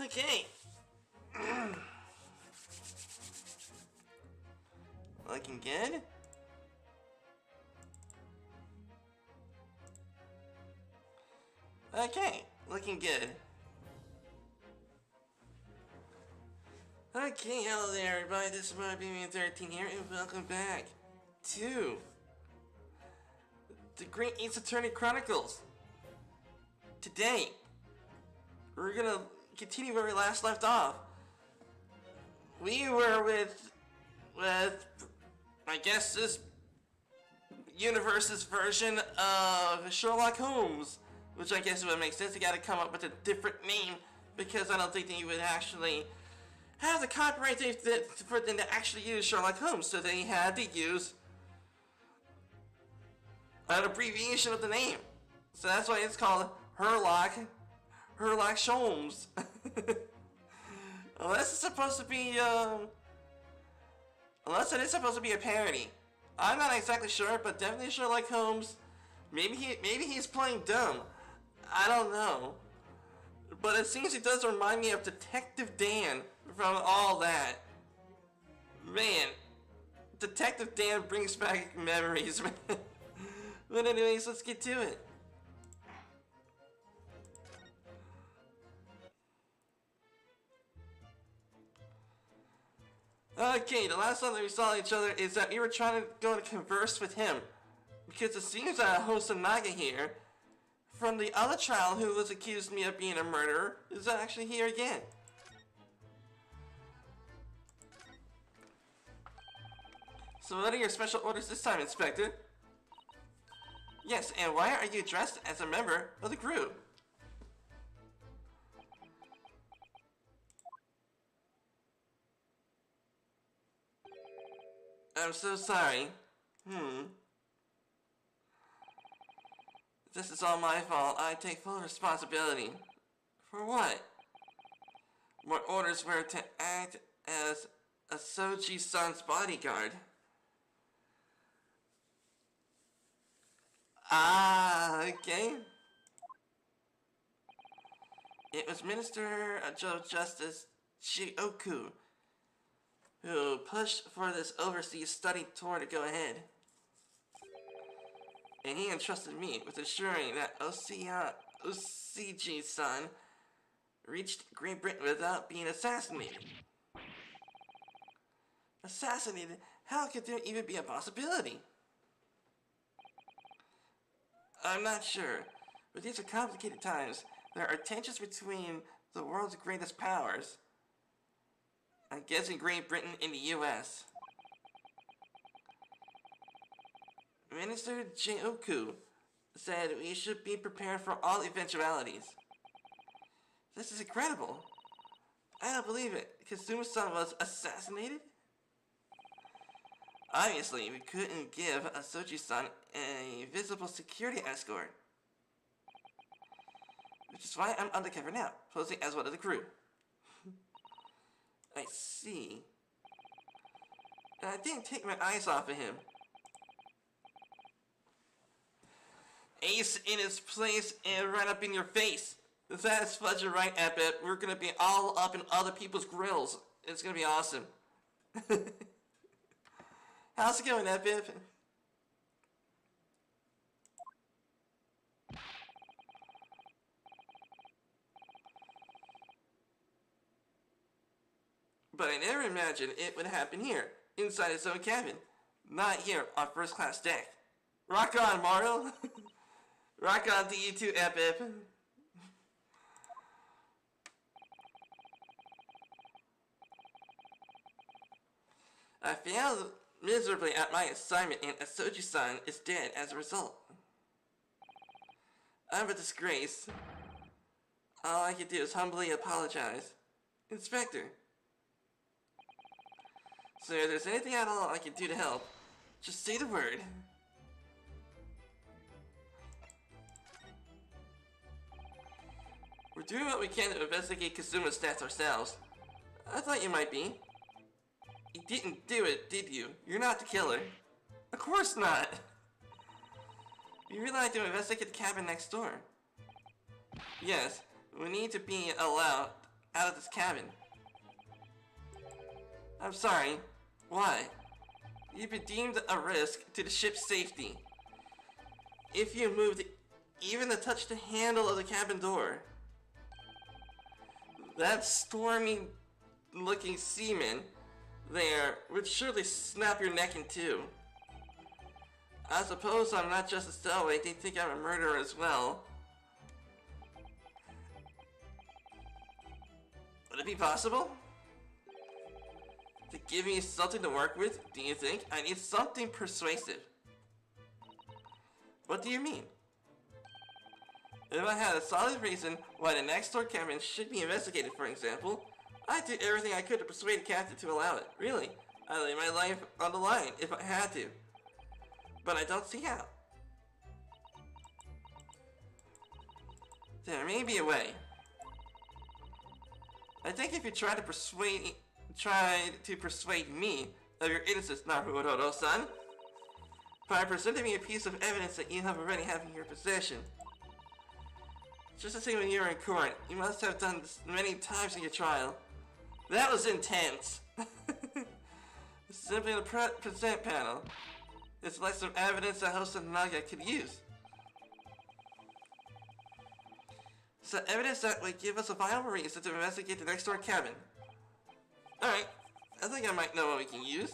Okay. Looking good. Okay, looking good. Okay, hello there everybody, this is BB13 here, and welcome back to the Great Ace Attorney Chronicles. Today, we're gonna continue where we last left off. We were with I guess this universe's version of Sherlock Holmes, which I guess would make sense. You gotta come up with a different name, because I don't think that you would actually have the copyright for them to actually use Sherlock Holmes, so they had to use an abbreviation of the name. So that's why it's called Herlock Sholmes. Unless it's supposed to be, unless it is supposed to be a parody. I'm not exactly sure, but definitely Sherlock Holmes. Maybe he's playing dumb. I don't know. But it seems he does remind me of Detective Dan from all that. Man, Detective Dan brings back memories, man. But anyways, let's get to it. Okay, the last time that we saw each other is that we were trying to go and converse with him. Because it seems that Hosanaga here, from the other child who was accused me of being a murderer, is actually here again. So what are your special orders this time, Inspector? Yes, and why are you dressed as a member of the group? I'm so sorry. This is all my fault. I take full responsibility. For what? My orders were to act as a Soji-san's bodyguard. Ah, okay. It was Minister of Justice Chioku who pushed for this overseas study tour to go ahead. And he entrusted me with ensuring that Osiji-san reached Great Britain without being assassinated. Assassinated? How could there even be a possibility? I'm not sure, but these are complicated times. There are tensions between the world's greatest powers. I'm guessing Great Britain and the US. Minister Chioku said we should be prepared for all eventualities. This is incredible. I don't believe it. Kazuma-san was assassinated? Obviously, we couldn't give Soji-san a visible security escort. Which is why I'm undercover now, posing as one of the crew. I see. I didn't take my eyes off of him. Ace in his place and right up in your face. That is fudging right, Epip. We're gonna be all up in other people's grills. It's gonna be awesome. How's it going, Epip? But I never imagined it would happen here, inside its own cabin. Not here on first class deck. Rock on, Mario! Rock on to you too, Epip. I failed miserably at my assignment, and Asoji-san is dead as a result. I'm a disgrace. All I can do is humbly apologize. Inspector. So if there's anything at all I can do to help, just say the word. We're doing what we can to investigate Kazuma's stats ourselves. I thought you might be. You didn't do it, did you? You're not the killer. Of course not! You really like to investigate the cabin next door. Yes, we need to be allowed out of this cabin. I'm sorry. Why? You've been deemed a risk to the ship's safety. If you moved even to touch the handle of the cabin door, that stormy looking seaman there would surely snap your neck in two. I suppose I'm not just a stowaway, they think I'm a murderer as well. Would it be possible to give me something to work with, do you think? I need something persuasive. What do you mean? If I had a solid reason why the next door cabin should be investigated, for example, I'd do everything I could to persuade the captain to allow it. Really, I'd lay my life on the line if I had to. But I don't see how. There may be a way. I think if you try to persuade me of your innocence, Naruhodo-san, by presenting me a piece of evidence that you have already have in your possession. Just the same when you were in court, you must have done this many times in your trial. That was intense. Simply the present panel. It's like some evidence that Host and Naga could use. So evidence that would give us a viable reason to investigate the next door cabin. Alright, I think I might know what we can use.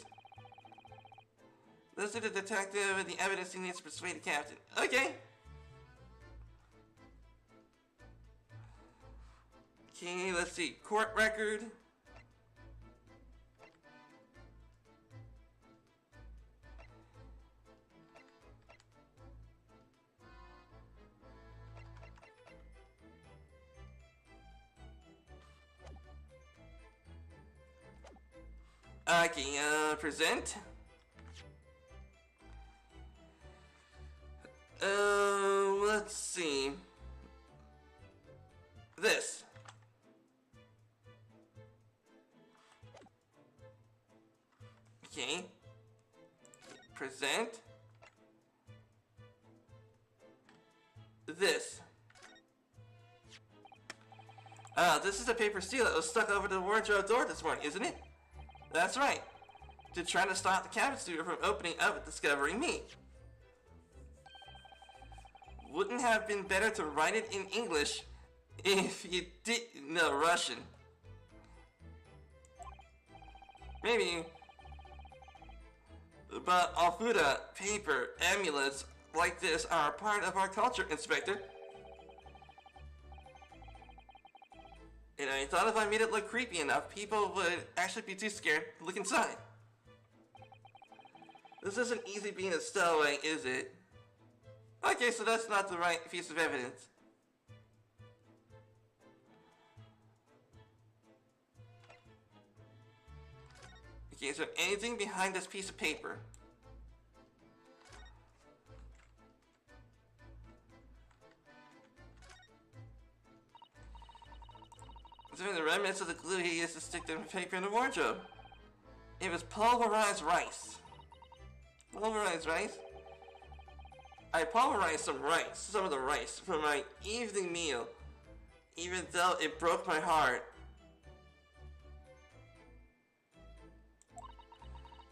Let's do the detective and the evidence he needs to persuade the captain. Okay. Okay, let's see. Court record. Okay, present. Let's see. This. Okay. Present. This. This is a paper seal that was stuck over the wardrobe door this morning, isn't it? That's right. To try to stop the cabin steward from opening up and discovering me. Wouldn't have been better to write it in English if you didn't know Russian. Maybe. But Alfuda, paper, amulets like this are a part of our culture, Inspector. And I thought if I made it look creepy enough, people would actually be too scared to look inside. This isn't easy being a stowaway, is it? Okay, so that's not the right piece of evidence. Okay, is there anything behind this piece of paper? It's in the remnants of the glue he used to stick the paper in the wardrobe. It was pulverized rice. Pulverized rice? I pulverized some of the rice for my evening meal, even though it broke my heart.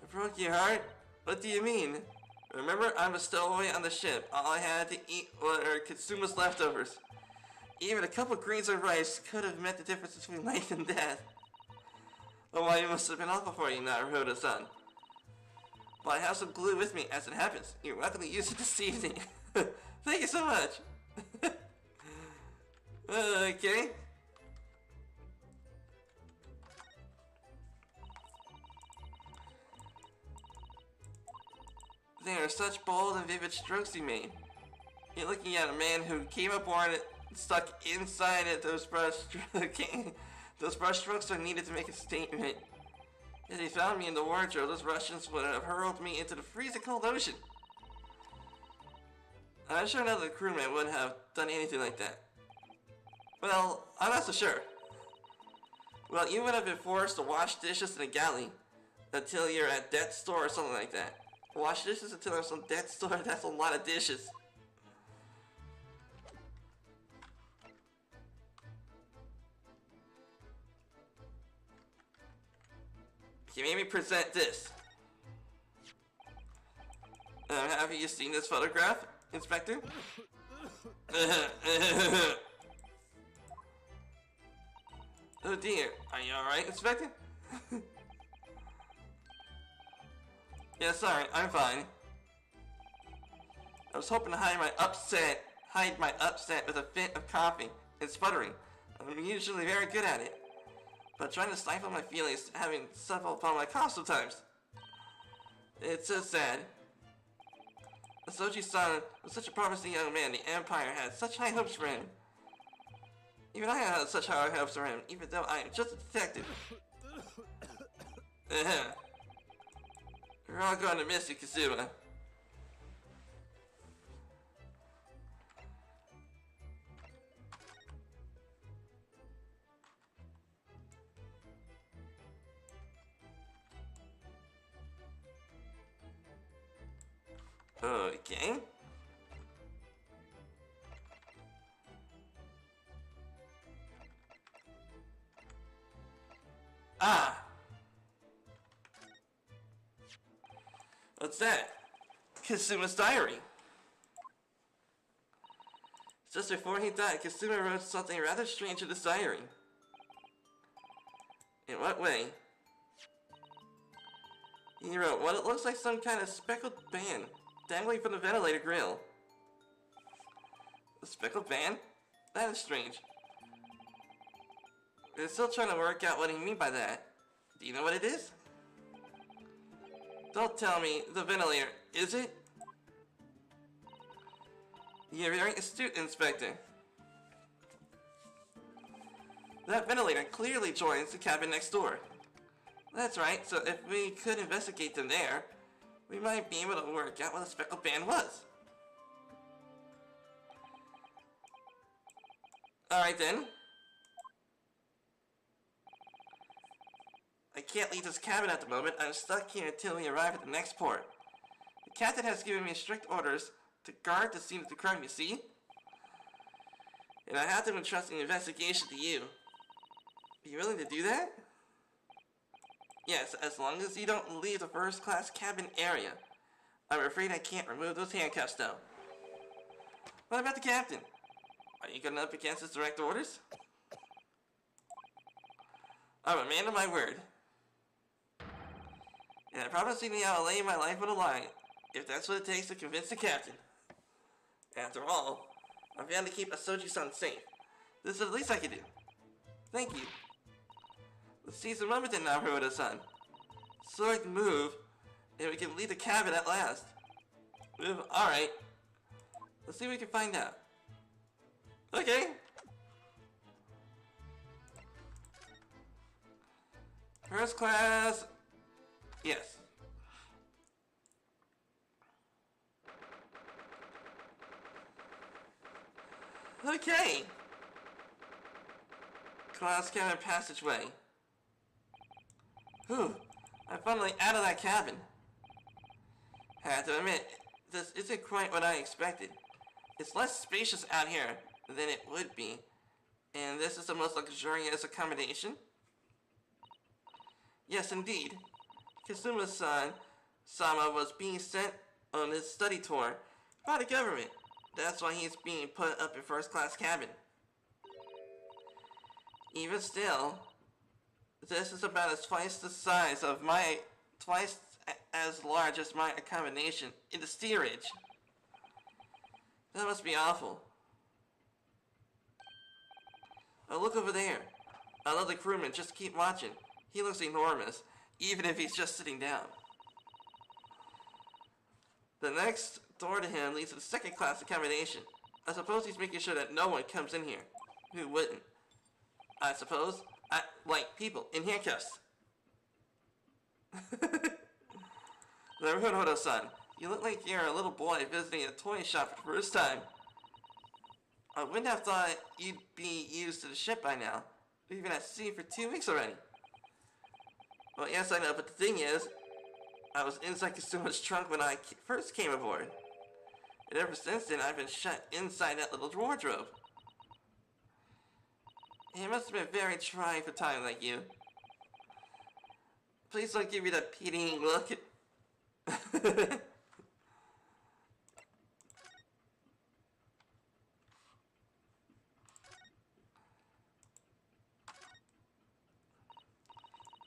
It broke your heart? What do you mean? Remember, I'm a stowaway on the ship. All I had to eat were consumer's leftovers. Even a couple of grains of rice could have meant the difference between life and death. Oh, well, you must have been awful for you, Naruhodo-san. But I have some glue with me, as it happens. You're welcome to use it this evening. Thank you so much. Okay. They are such bold and vivid strokes you made. You're looking at a man who came aboard it, stuck inside it. Those brush strokes are needed to make a statement. If they found me in the wardrobe, those Russians would have hurled me into the freezing cold ocean. I'm sure none of the crewmen would have done anything like that. Well, I'm not so sure. Well, you would have been forced to wash dishes in a galley until you're at death's store or something like that. Wash dishes until there's some death's store, that's a lot of dishes. Can you maybe present this? Have you seen this photograph, Inspector? Oh dear, are you alright, Inspector? Yeah, sorry, I'm fine. I was hoping to hide my upset with a fit of coughing and sputtering. I'm usually very good at it. But trying to stifle my feelings, having suffered upon my cough sometimes. It's so sad. Soji-san was such a promising young man. The Empire had such high hopes for him. Even I had such high hopes for him, even though I am just a detective. We're all going to miss you, Kazuma. Okay. Ah! What's that? Kazuma's diary. Just before he died, Kazuma wrote something rather strange in his diary. In what way? He wrote what it looks like some kind of speckled band dangling from the ventilator grill. A speckled band? That is strange. We're still trying to work out what he mean by that. Do you know what it is? Don't tell me the ventilator, is it? You're very astute, Inspector. That ventilator clearly joins the cabin next door. That's right, so if we could investigate them there, we might be able to work out what the speckled band was. Alright then. I can't leave this cabin at the moment. I'm stuck here until we arrive at the next port. The captain has given me strict orders to guard the scene of the crime, you see? And I have to entrust the investigation to you. Are you willing to do that? Yes, as long as you don't leave the first-class cabin area. I'm afraid I can't remove those handcuffs, though. What about the captain? Are you going up against his direct orders? I'm a man of my word. And I promise you I will lay my life on the line, if that's what it takes to convince the captain. After all, I'm bound to keep Asoji-san safe. This is the least I can do. Thank you. Let's seize the moment then, Naruto-san. So I can move, and we can leave the cabin at last. Move? Alright. Let's see what we can find out. Okay. First class. Yes. Okay. Class cabin passageway. Whew. I'm finally out of that cabin. I have to admit, this isn't quite what I expected. It's less spacious out here than it would be. And this is the most luxurious accommodation? Yes, indeed. Kazuma-san Sama was being sent on his study tour by the government. That's why he's being put up in first-class cabin. Even still, this is about twice as large as my accommodation in the steerage. That must be awful. Oh, look over there. Another crewman, just keep watching. He looks enormous, even if he's just sitting down. The next door to him leads to the second class accommodation. I suppose he's making sure that no one comes in here. Who wouldn't? I suppose. Like people in handcuffs. Naruto-san, you look like you're a little boy visiting a toy shop for the first time. I wouldn't have thought you'd be used to the ship by now. We've been at sea for 2 weeks already. Well, yes, I know, but the thing is, I was inside Kazuma's trunk when I first came aboard. And ever since then, I've been shut inside that little wardrobe. It must have been very trying for a time like you. Please don't give me that pitying look.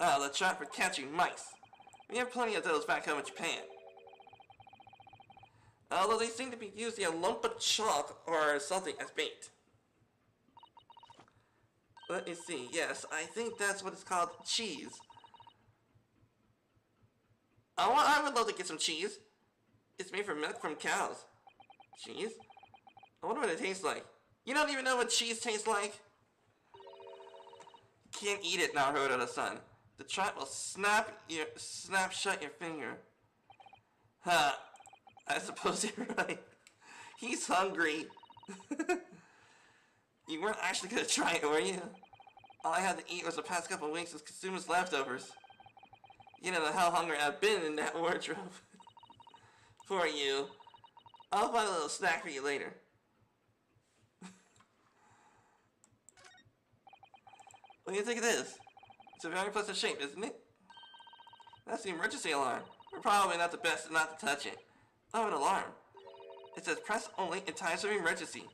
Ah, the trap for catching mice. We have plenty of those back home in Japan. Although they seem to be using a lump of chalk or something as bait. Let me see. Yes, I think that's what it's called. Cheese. I would love to get some cheese. It's made from milk from cows. Cheese? I wonder what it tastes like. You don't even know what cheese tastes like? Can't eat it now, Naruto-san. The trap will snap shut your finger. Huh. I suppose you're right. He's hungry. You weren't actually gonna try it, were you? All I had to eat was the past couple of weeks of Kasuma's leftovers. You don't know how hungry I've been in that wardrobe. For you. I'll find a little snack for you later. What do you think of this? It's a very pleasant shape, isn't it? That's the emergency alarm. We're probably not the best not to touch it. Oh, an alarm. It says press only in times of emergency.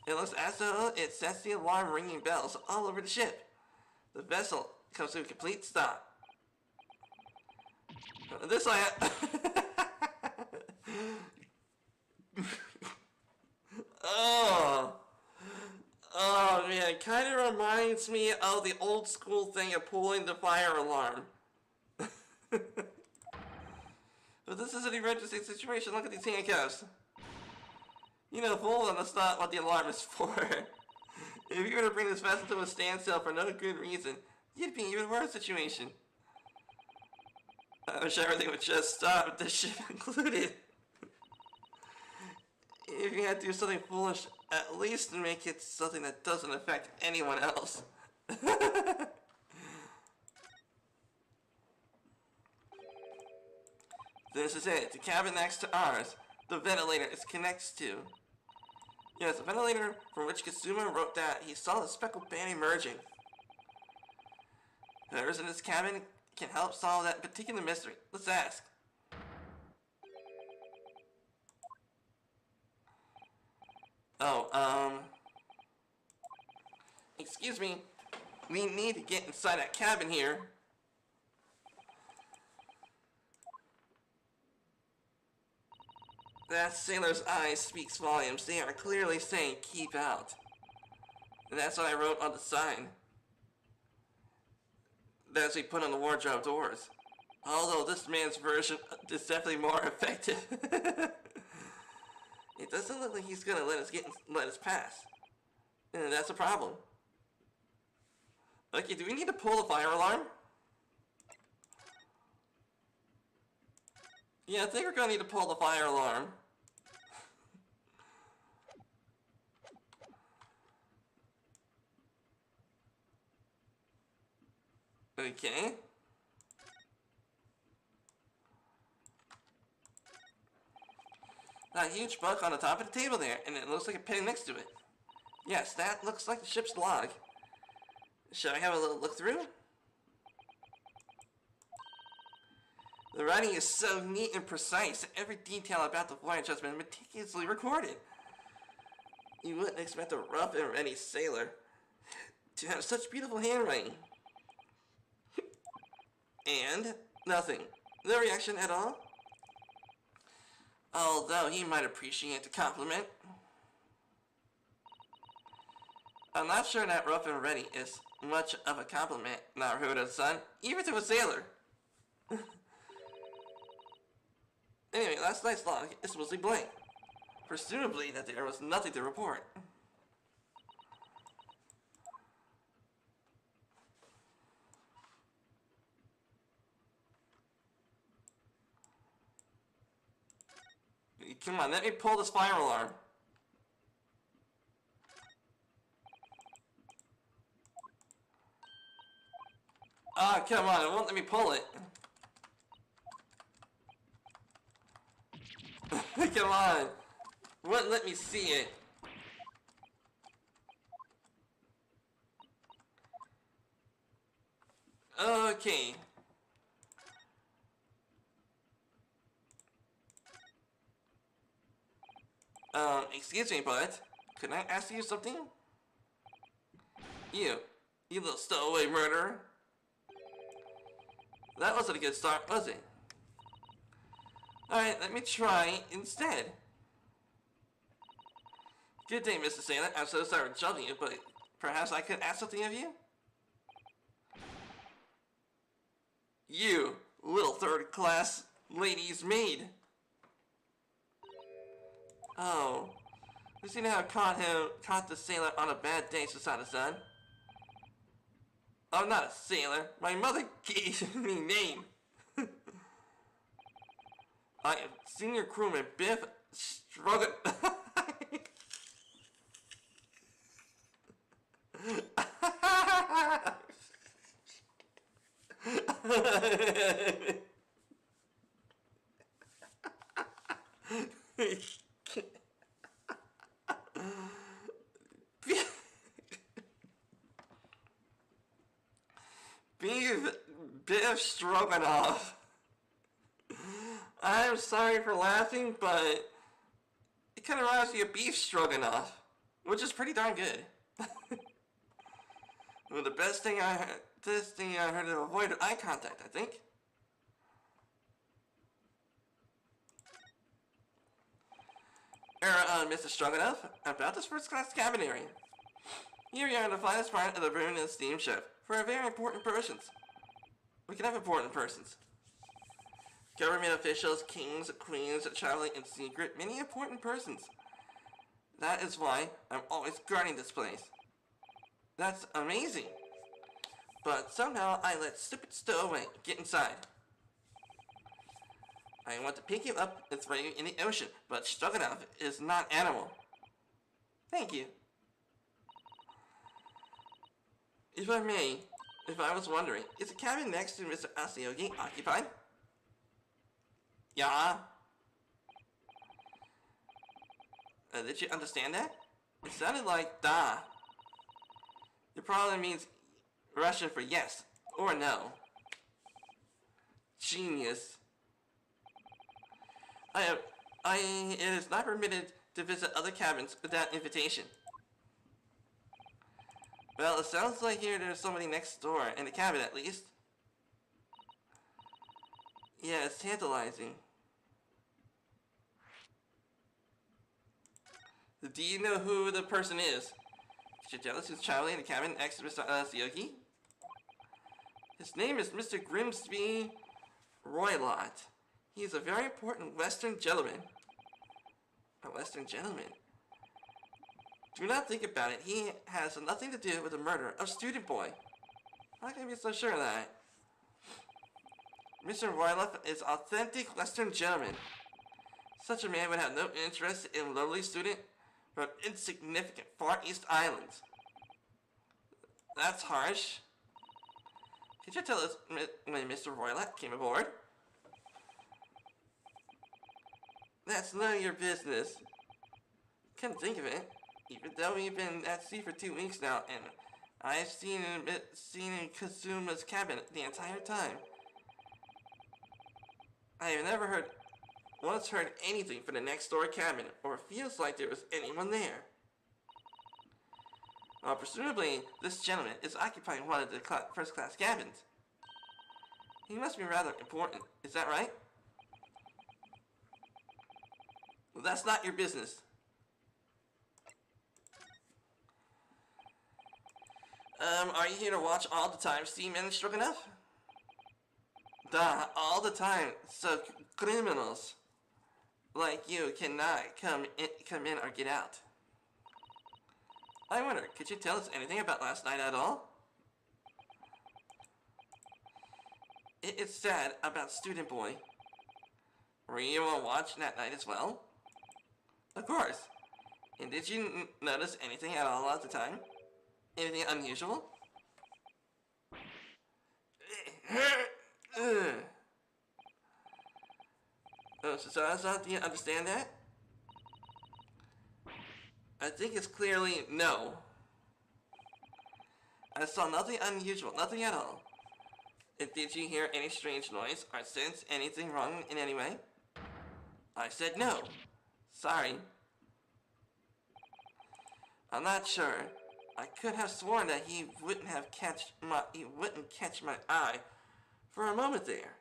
It looks as though it sets the alarm ringing bells all over the ship. The vessel comes to a complete stop. This I Oh man, it kind of reminds me of the old school thing of pulling the fire alarm. But this is an emergency situation. Look at these handcuffs. You know, fool, and that's not what the alarm is for. If you were to bring this vessel to a standstill for no good reason, you'd be in an even worse situation. I wish everything would just stop with this ship included. If you had to do something foolish, at least make it something that doesn't affect anyone else. This is it. The cabin next to ours. The ventilator is connected to. Yes, the ventilator from which Kasuma wrote that he saw the speckled band emerging. Whoever's in this cabin can help solve that particular mystery. Let's ask. Oh, excuse me. We need to get inside that cabin here. That sailor's eyes speaks volumes. They are clearly saying, keep out. And that's what I wrote on the sign. That's what we put on the wardrobe doors. Although this man's version is definitely more effective. It doesn't look like he's gonna let us pass. And that's a problem. Okay, do we need to pull the fire alarm? Yeah, I think we're gonna need to pull the fire alarm. Okay. That huge book on the top of the table there, and it looks like a pen next to it. Yes, that looks like the ship's log. Shall I have a little look through? The writing is so neat and precise. Every detail about the voyage has been meticulously recorded. You wouldn't expect a rough and ready sailor to have such beautiful handwriting. And nothing. No reaction at all? Although he might appreciate the compliment. I'm not sure that rough and ready is much of a compliment, Naruto-san, even to a sailor. Anyway, last night's log is mostly blank. Presumably that there was nothing to report. Come on, let me pull this fire alarm. Ah, come on, it won't let me pull it. Come on. Wouldn't let me see it. Okay. Excuse me, but could I ask you something? You little stowaway murderer. That wasn't a good start, was it? Alright, let me try instead. Good day, Mr. Sailor. I'm so sorry for troubling you, but perhaps I could ask something of you? You, little third-class lady's maid. Oh. You seem to have caught the sailor on a bad day, Susana-san. I'm not a sailor. My mother gave me name. I am senior crewman Biff Struggle. Biff Stroganoff. I'm sorry for laughing, but it kind of reminds me of beef stroganoff, which is pretty darn good. Well, the best thing I heard to avoid eye contact, I think. Mr. Stroganoff, about this first-class cabin area. Here we are in the finest part of the ruinous steamship for a very important persons. We can have important persons. Government officials, kings, queens, traveling in secret, many important persons. That is why I'm always guarding this place. That's amazing. But somehow I let stupid stowaway get inside. I want to pick you up and throw you in the ocean, but Stroganoff is not animal. Thank you. If I may, if I was wondering, is the cabin next to Mr. Asayogi occupied? Yeah. Did you understand that? It sounded like da. It probably means Russian for yes or no. Genius. It is not permitted to visit other cabins without invitation. Well, it sounds like here there's somebody next door, in the cabin at least. Yeah, it's tantalizing. Do you know who the person is? Could you tell us who's traveling in the cabin next to Mr. Asayogi? His name is Mr. Grimsby Roylott. He is a very important Western gentleman. A Western gentleman? Do not think about it. He has nothing to do with the murder of Student Boy. How can I be so sure of that? Mr. Roylott is an authentic Western gentleman. Such a man would have no interest in lovely student from insignificant Far East Islands. That's harsh. Could you tell us when Mr. Roylott came aboard? That's none of your business. Come think of it. Even though we've been at sea for 2 weeks now, and I've seen in Kazuma's cabin the entire time. I have never once heard anything from the next door cabin, or feels like there was anyone there. Well, presumably, this gentleman is occupying one of the first-class cabins. He must be rather important, is that right? Well, that's not your business. Are you here to watch all the time, Seaman Stroganoff? Duh, all the time, so criminals like you cannot come in or get out. I wonder, could you tell us anything about last night at all? It is sad about Student Boy. Were you on watch that night as well? Of course. And did you notice anything at all at the time? Anything unusual? Oh, so do you understand that? I think it's clearly no. I saw nothing unusual, nothing at all. And did you hear any strange noise or sense anything wrong in any way? I said no. Sorry. I'm not sure. I could have sworn that he wouldn't catch my eye for a moment there.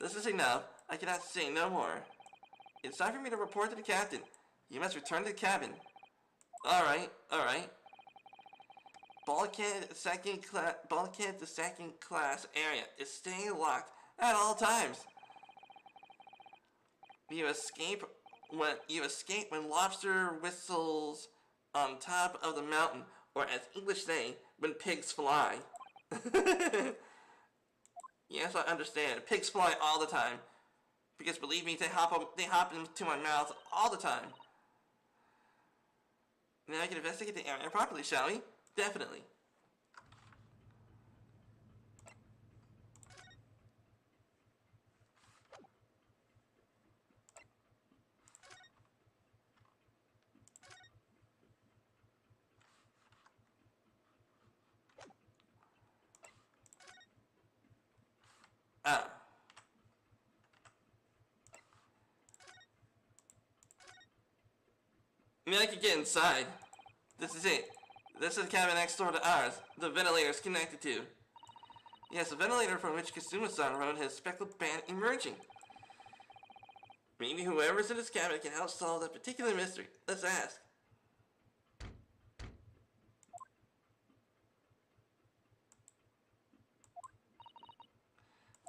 This is enough. I cannot say no more. It's time for me to report to the captain. You must return to the cabin. Alright. Bulkhead, the second class area is staying locked at all times. You escape when lobster whistles on top of the mountain, or as English say, when pigs fly. Yes, I understand. Pigs fly all the time. Because believe me, they hop into my mouth all the time. Now I can investigate the area properly, shall we? Definitely. I mean, I could get inside. This is it. This is the cabin next door to ours. The ventilator is connected to. Yes, the ventilator from which Kasuma-san wrote his speckled band emerging. Maybe whoever's in this cabin can help solve that particular mystery. Let's ask.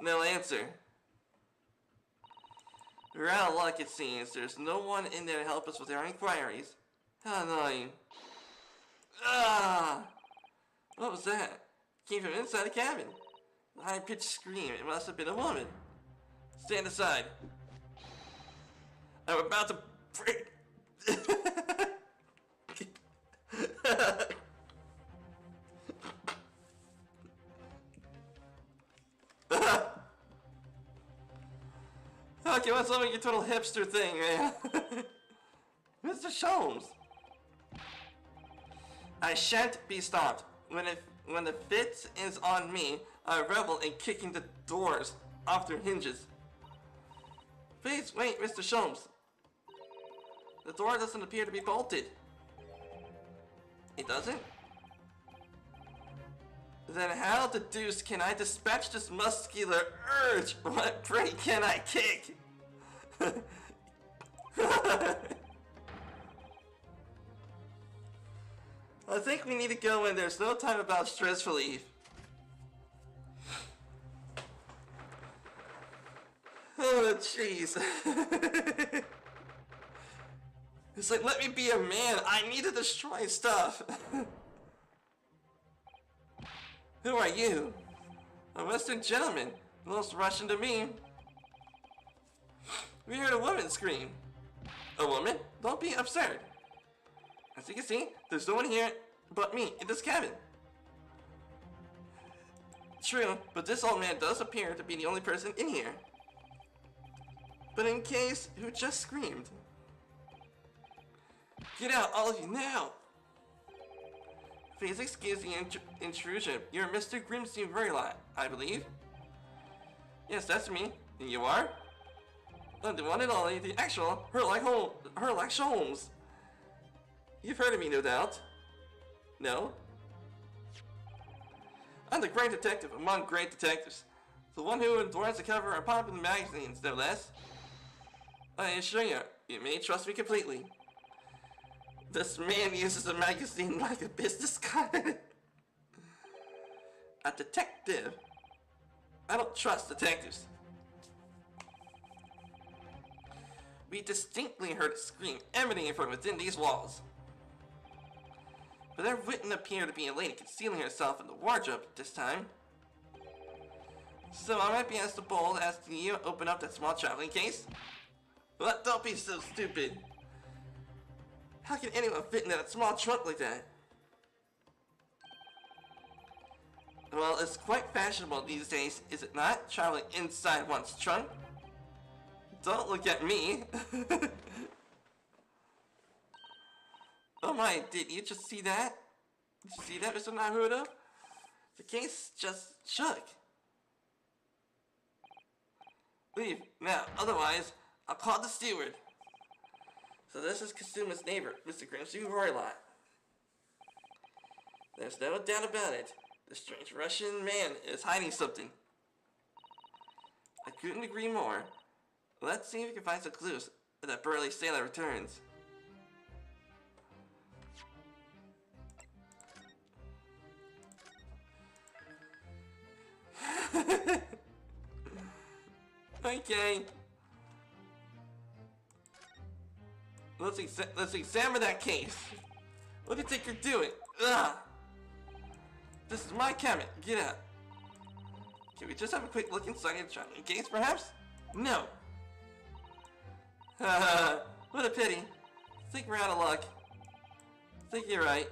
No answer. We're out of luck, it seems. There's no one in there to help us with our inquiries. How annoying. Ah! What was that? It came from inside the cabin. A high-pitched scream. It must have been a woman. Stand aside. I'm about to break. Okay, what's up with your total hipster thing, man? Mr. Sholmes. I shan't be stopped. When the fit is on me, I revel in kicking the doors off their hinges. Please wait, Mr. Sholmes. The door doesn't appear to be bolted. It doesn't? Then how the deuce can I dispatch this muscular urge? What prey can I kick? I think we need to go when there's no time about stress relief. Oh, jeez. It's like, let me be a man. I need to destroy stuff. Who are you? A Western gentleman. Most Russian to me. We heard a woman scream. A woman? Don't be absurd. As you can see, there's no one here but me in this cabin. True, but this old man does appear to be the only person in here. But in case, who just screamed? Get out, all of you, now! Please excuse the intrusion. You're Mr. Grimsby Verloc, I believe. Yes, that's me. And you are? The one and only, the actual Herlock Sholmes. You've heard of me, no doubt. No? I'm the great detective among great detectives. The one who endorses the cover of popular magazines, no less. I assure you, you may trust me completely. This man uses the magazine like a business card. A detective? I don't trust detectives. We distinctly heard a scream emanating from within these walls. But there wouldn't appear to be a lady concealing herself in the wardrobe at this time. So I might be as bold as to you open up that small traveling case? What? Don't be so stupid. How can anyone fit in that small trunk like that? Well, it's quite fashionable these days, is it not? Traveling inside one's trunk? Don't look at me. Oh my, did you just see that? Did you see that, Mr. Naruto? The case just shook. Leave now, otherwise I'll call the steward. So this is Kasuma's neighbor, Mr. Grimsby Roylott. There's no doubt about it. The strange Russian man is hiding something. I couldn't agree more. Let's see if we can find some clues when that burly sailor returns. Okay. Let's examine that case. What do you think you're doing? Ugh! This is my cabin. Get out. Can we just have a quick look inside your traveling case, perhaps? No. What a pity. Think we're out of luck. Think you're right.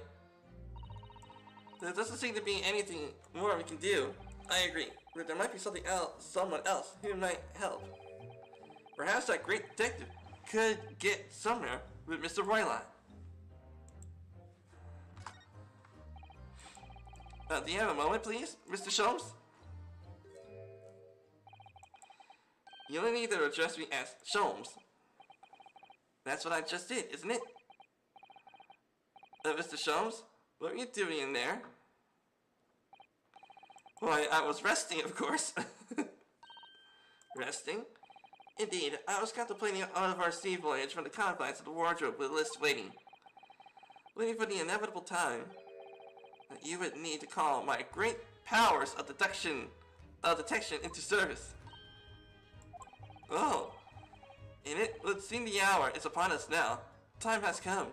There doesn't seem to be anything more we can do. I agree, but there might be something else, someone else who might help. Perhaps that great detective could get somewhere with Mr. Roylott. Do you have a moment, please, Mr. Sholmes? You only need to address me as Sholmes. That's what I just did, isn't it? Mr. Sholmes, what were you doing in there? Why, I was resting, of course. Resting? Indeed, I was contemplating out of our sea voyage from the confines of the wardrobe with Liz waiting. Waiting for the inevitable time that you would need to call my great powers of detection into service. Oh, and it would seem the hour is upon us now. Time has come.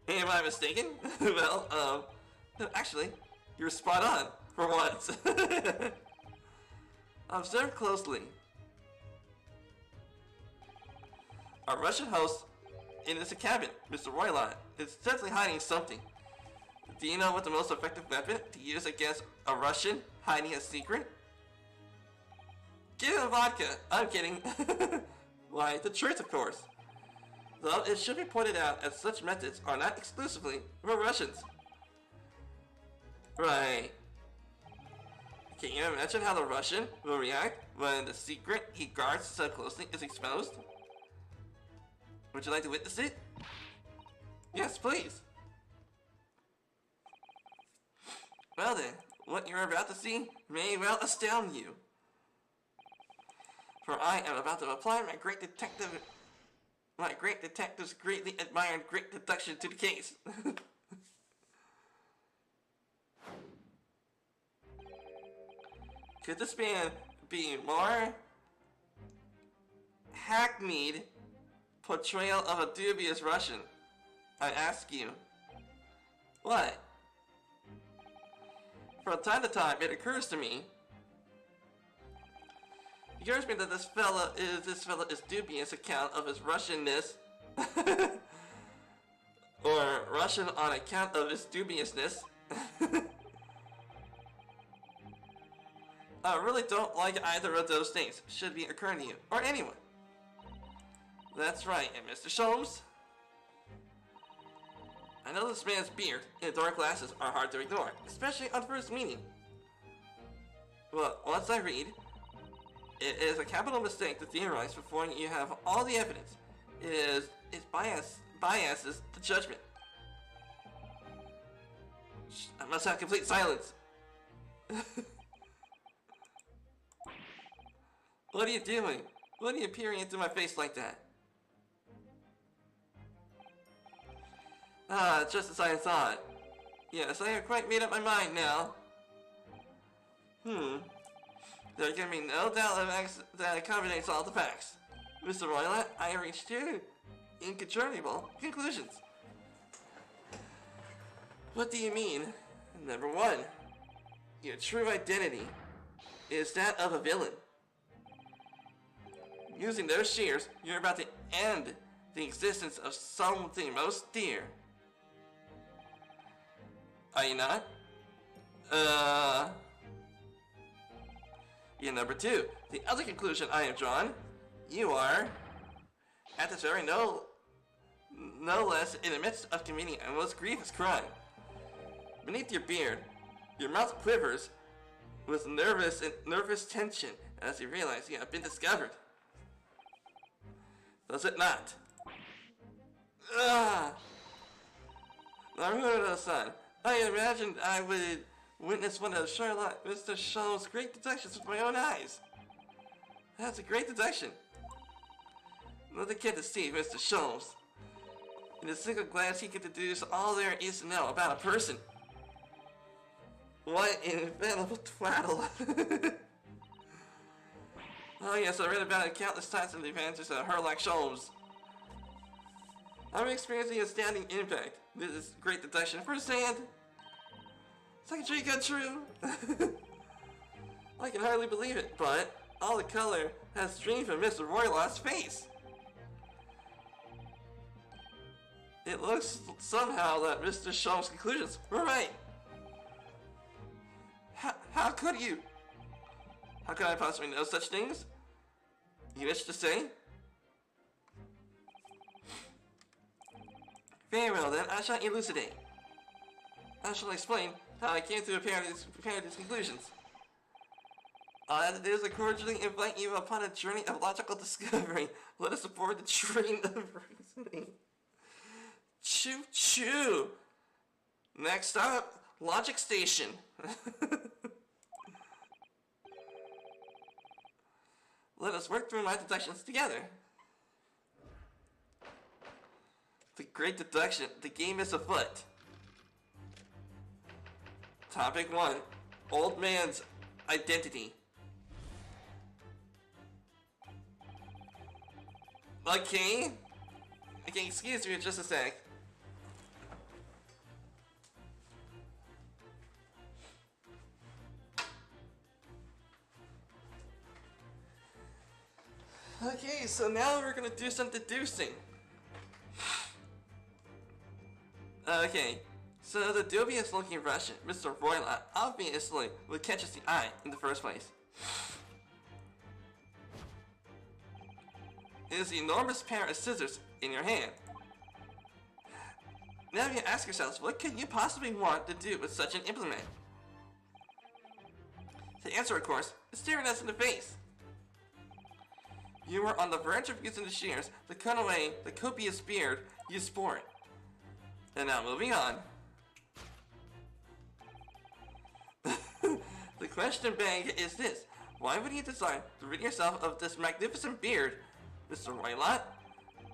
Am I mistaken? Well, no, actually, you're spot on, for once. Observe closely. Our Russian host in his cabin, Mr. Roylott, is definitely hiding something. Do you know what the most effective weapon to use against a Russian hiding a secret? Give him vodka. I'm kidding. Why, the truth, of course. Though it should be pointed out that such methods are not exclusively for Russians. Right. Can you imagine how the Russian will react when the secret he guards so closely is exposed? Would you like to witness it? Yes, please. Well then, what you're about to see may well astound you. For I am about to apply my great detective's greatly admired great deduction to the case. Could this man be more hackneyed portrayal of a dubious Russian? I ask you. What? From time to time, it occurs to me that this fella is dubious account of his Russianness, or Russian on account of his dubiousness. I really don't like either of those things should be occurring to you, or anyone. That's right, and Mr. Sholmes, I know this man's beard and dark glasses are hard to ignore, especially on first meeting. Well, once I read, it is a capital mistake to theorize before you have all the evidence. It biases the judgment. I must have complete silence. What are you doing? What are you peering into my face like that? Ah, just as I thought. Yes, I have quite made up my mind now. There can be no doubt that accommodates all the facts. Mr. Roylott, I have reached two incontrovertible conclusions. What do you mean? Number one, your true identity is that of a villain. Using those shears, you're about to end the existence of something most dear. Are you not? Yeah, number two, the other conclusion I have drawn, you are, at this very no less in the midst of committing a most grievous crime. Beneath your beard, your mouth quivers with nervous tension as you realize you have been discovered. Does it not? Ah! Now, who would have thought? I imagined I would witness one of Sherlock, Mr. Sholmes' great deductions with my own eyes. That's a great deduction. Another kid to see, Mr. Sholmes. In a single glance, he can deduce all there is to know about a person. What an infallible twaddle. Oh yes, I read about it countless times in the adventures of Herlock Sholmes. I'm experiencing astounding impact. This is great deduction firsthand. It's like a dream come true. I can hardly believe it, but all the color has streamed from Mr. Roylot's face. It looks somehow that Mr. Sholmes' conclusions were right. How could you? How could I possibly know such things? You wish to say? Very well then, I shall elucidate. I shall explain how I came to prepare these conclusions. All I have to do is I cordially invite you upon a journey of logical discovery. Let us aboard the train of reasoning. Choo choo! Next up, Logic Station. Let us work through my deductions together. The great deduction, the game is afoot. Topic 1, old man's identity. Okay, excuse me just a sec. Okay, so now we're gonna do some deducing. Okay, so the dubious looking Russian, Mr. Roylott, obviously would catch us the eye in the first place. It is the enormous pair of scissors in your hand. Now you ask yourselves, what could you possibly want to do with such an implement? The answer, of course, is staring us in the face. You are on the verge of using the shears to cut away the copious beard you sport. And now moving on. The question begged is this: why would you decide to rid yourself of this magnificent beard, Mr. Roylott?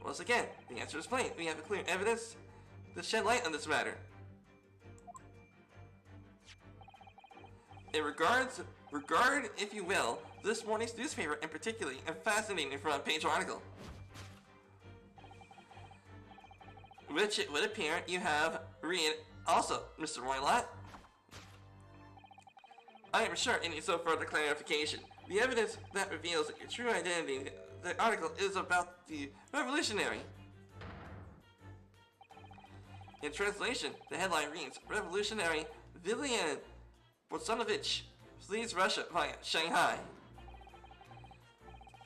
Once again, the answer is plain. We have clear evidence to shed light on this matter. In regard, if you will, this morning's newspaper, and particularly a fascinating front-page article, which it would appear you have read also, Mr. Roylott. I am sure it needs no further clarification. The evidence that reveals your true identity, the article is about the revolutionary. In translation, the headline reads, Revolutionary Vilyan Bolsonovich flees Russia via Shanghai.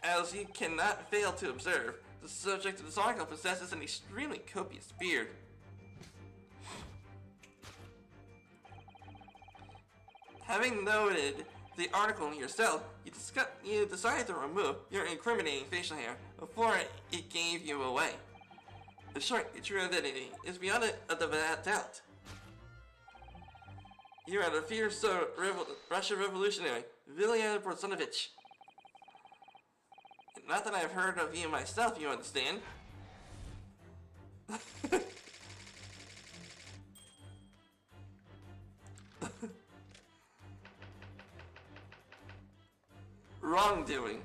As you cannot fail to observe, the subject of this article possesses an extremely copious beard. Having noted the article yourself, you decided to remove your incriminating facial hair before it gave you away. In short, your true identity is beyond a doubt. You are the fierce Russian revolutionary, Vilyan Bolsonovich. Not that I've heard of you myself, you understand. Wrongdoing.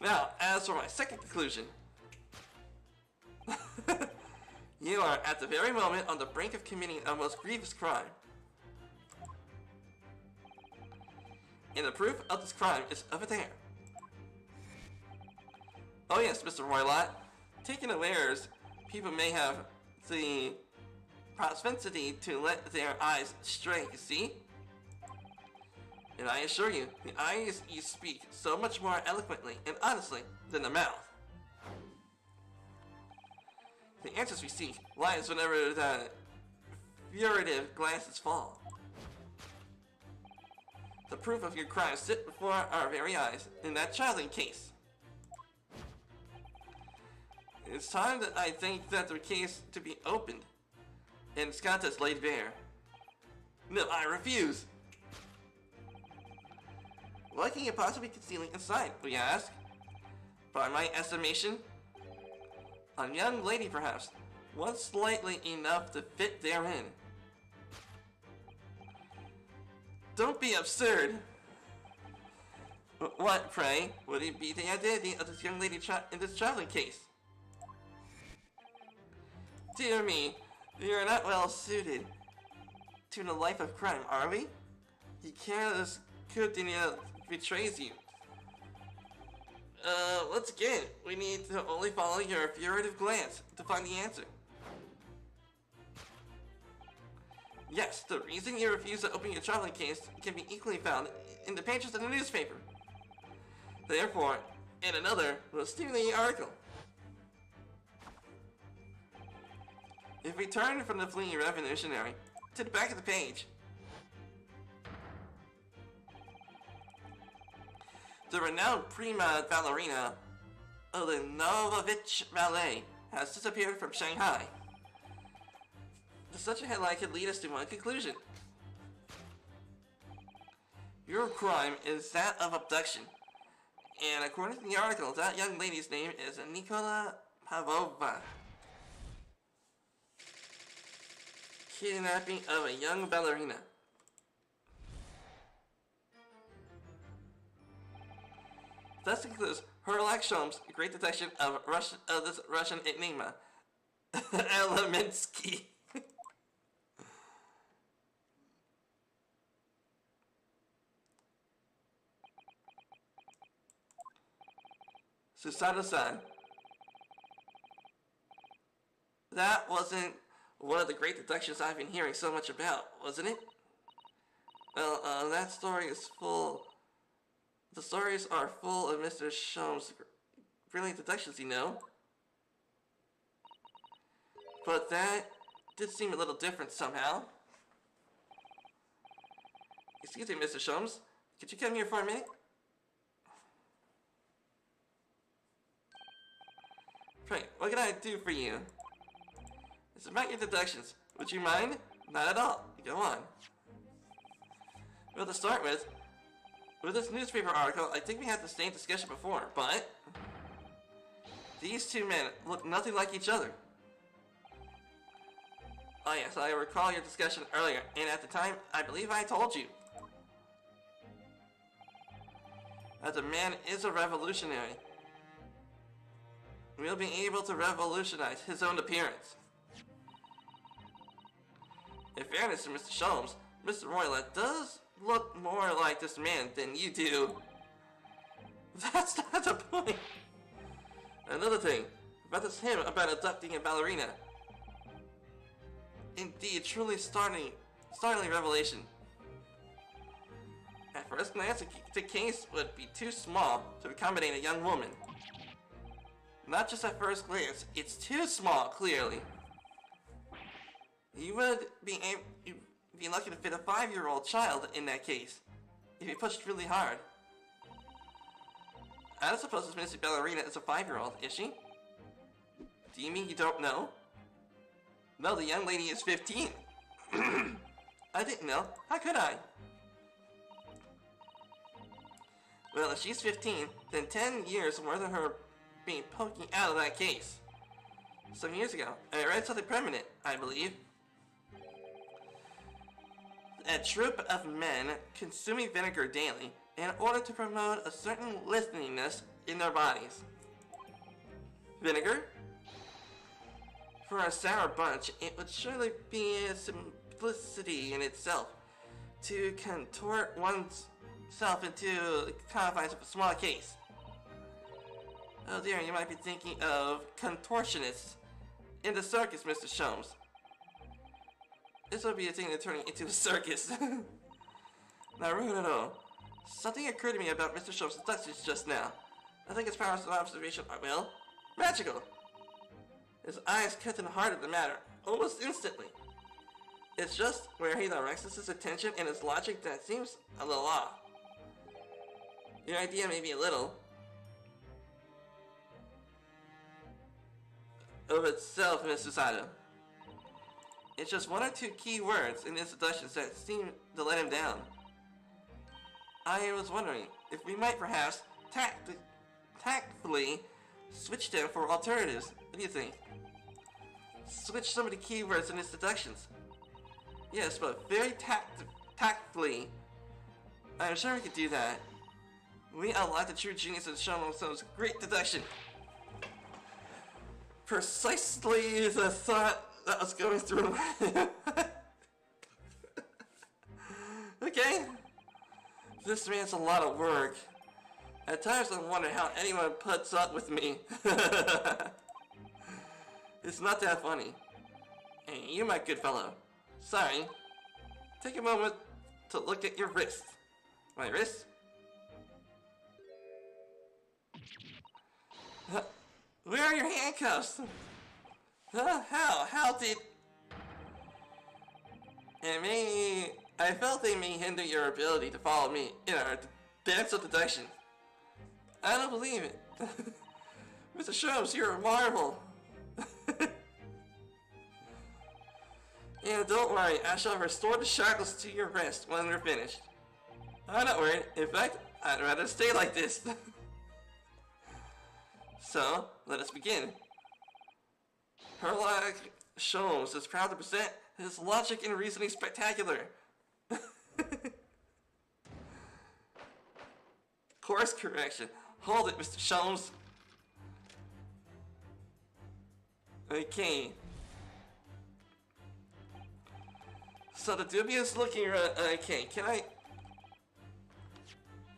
Now, as for my second conclusion, you are at the very moment on the brink of committing a most grievous crime. And the proof of this crime is over there. Oh yes, Mr. Roylott, taken unawares, people may have the propensity to let their eyes stray, you see? And I assure you, the eyes you speak so much more eloquently and honestly than the mouth. The answers we seek lies whenever the furtive glances fall. The proof of your crime sit before our very eyes in that childing case. It's time that I think that the case to be opened and its contents laid bare. No, I refuse. What can you possibly be concealing inside, we ask? By my estimation, a young lady perhaps, one slightly enough to fit therein. Don't be absurd. What, pray, would it be the identity of this young lady in this traveling case? Dear me, we are not well suited to the life of crime, are we? The careless Kudinia betrays you. Once again, we need to only follow your furtive glance to find the answer. Yes, the reason you refuse to open your traveling case can be equally found in the pages of the newspaper. Therefore, in another, we'll stimulate the article. If we turn from the fleeing revolutionary to the back of the page, the renowned prima ballerina Olinovich Ballet has disappeared from Shanghai. Such a headline could lead us to one conclusion. Your crime is that of abduction. And according to the article, that young lady's name is Nikola Pavlova. Kidnapping of a young ballerina. Thus concludes Herlock Sholmes' great detection of this Russian enigma. Elemensky. Susanoo-san. That wasn't one of the great deductions I've been hearing so much about, wasn't it? Well, that story is full... The stories are full of Mr. Sholmes' brilliant deductions, you know. But that did seem a little different somehow. Excuse me, Mr. Sholmes. Could you come here for a minute? Right, what can I do for you? It's about your deductions. Would you mind? Not at all. Go on. Well, to start with this newspaper article, I think we had the same discussion before, but these two men look nothing like each other. Oh yes, I recall your discussion earlier, and at the time, I believe I told you that the man is a revolutionary. We'll be able to revolutionize his own appearance. In fairness to Mr. Sholmes, Mr. Roylett does look more like this man than you do. That's not the point. Another thing, about this hymn about abducting a ballerina. Indeed, truly startling revelation. At first glance, the case would be too small to accommodate a young woman. Not just at first glance, it's too small, clearly. You would be lucky to fit a 5-year-old child in that case, if you pushed really hard. I don't suppose this Missy Ballerina is a 5-year-old, is she? Do you mean you don't know? No, the young lady is 15. I didn't know. How could I? Well, if she's 15, then 10 years worth of her being poking out of that case. Some years ago, I read something permanent, I believe. A troop of men consuming vinegar daily in order to promote a certain listeningness in their bodies. Vinegar? For a sour bunch, it would surely be a simplicity in itself to contort oneself into the confines of a small case. Oh dear, you might be thinking of contortionists in the circus, Mr. Sholmes. This would be a thing to turning into a circus. Not rude at all. Something occurred to me about Mr. Sholmes' deductions just now. I think his powers of observation are, well, magical. His eyes cut to the heart of the matter, almost instantly. It's just where he directs his attention and his logic that seems a little off. Your idea may be a little. of itself, Mr. Sato. It's just one or two key words in introductions that seem to let him down. I was wondering if we might perhaps tactfully switch them for alternatives. What do you think? Switch some of the keywords in introductions. Yes, but very tactfully. I'm sure we could do that. We unlock the true genius of Sholmes' great deduction. Precisely the thought that was going through. Okay. This man's a lot of work. At times I wonder how anyone puts up with me. It's not that funny. Hey, you my good fellow. Sorry. Take a moment to look at your wrist. My wrist? Where are your handcuffs? How did... And maybe... I felt they may hinder your ability to follow me in our dance of deduction. I don't believe it. Mr. Sholmes, you're a marvel. And don't worry, I shall restore the shackles to your wrist when we're finished. I'm not worried. In fact, I'd rather stay like this. So, let us begin. Herlock Sholmes is proud to present his logic and reasoning spectacular. Course correction. Hold it, Mr. Sholmes. Okay. So the dubious looking okay, can I...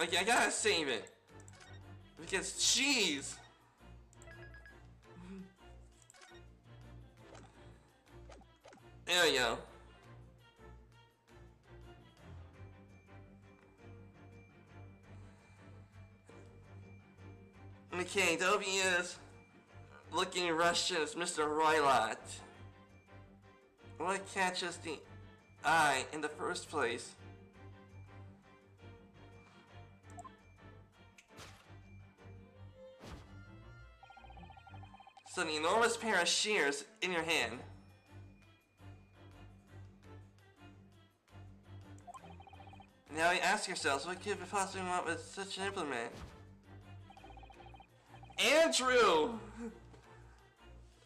Okay, I gotta save it. Because, jeez. There we go. Okay, Dobie is looking Russian as Mr. Roylott. What catches the eye in the first place? So an enormous pair of shears in your hand. Now you ask yourselves, what could we possibly want with such an implement? Andrew!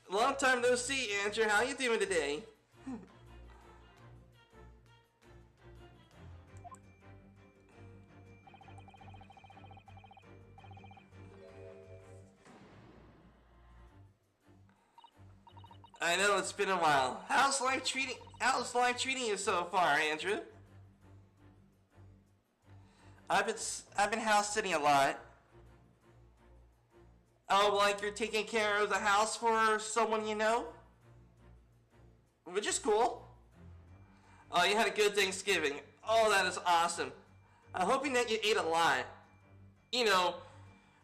Long time no see, Andrew. How you doing today? I know it's been a while. How's life treating you so far, Andrew? I've been house sitting a lot. Oh, like you're taking care of the house for someone you know? Which is cool. Oh, you had a good Thanksgiving. Oh, that is awesome. I'm hoping that you ate a lot. You know,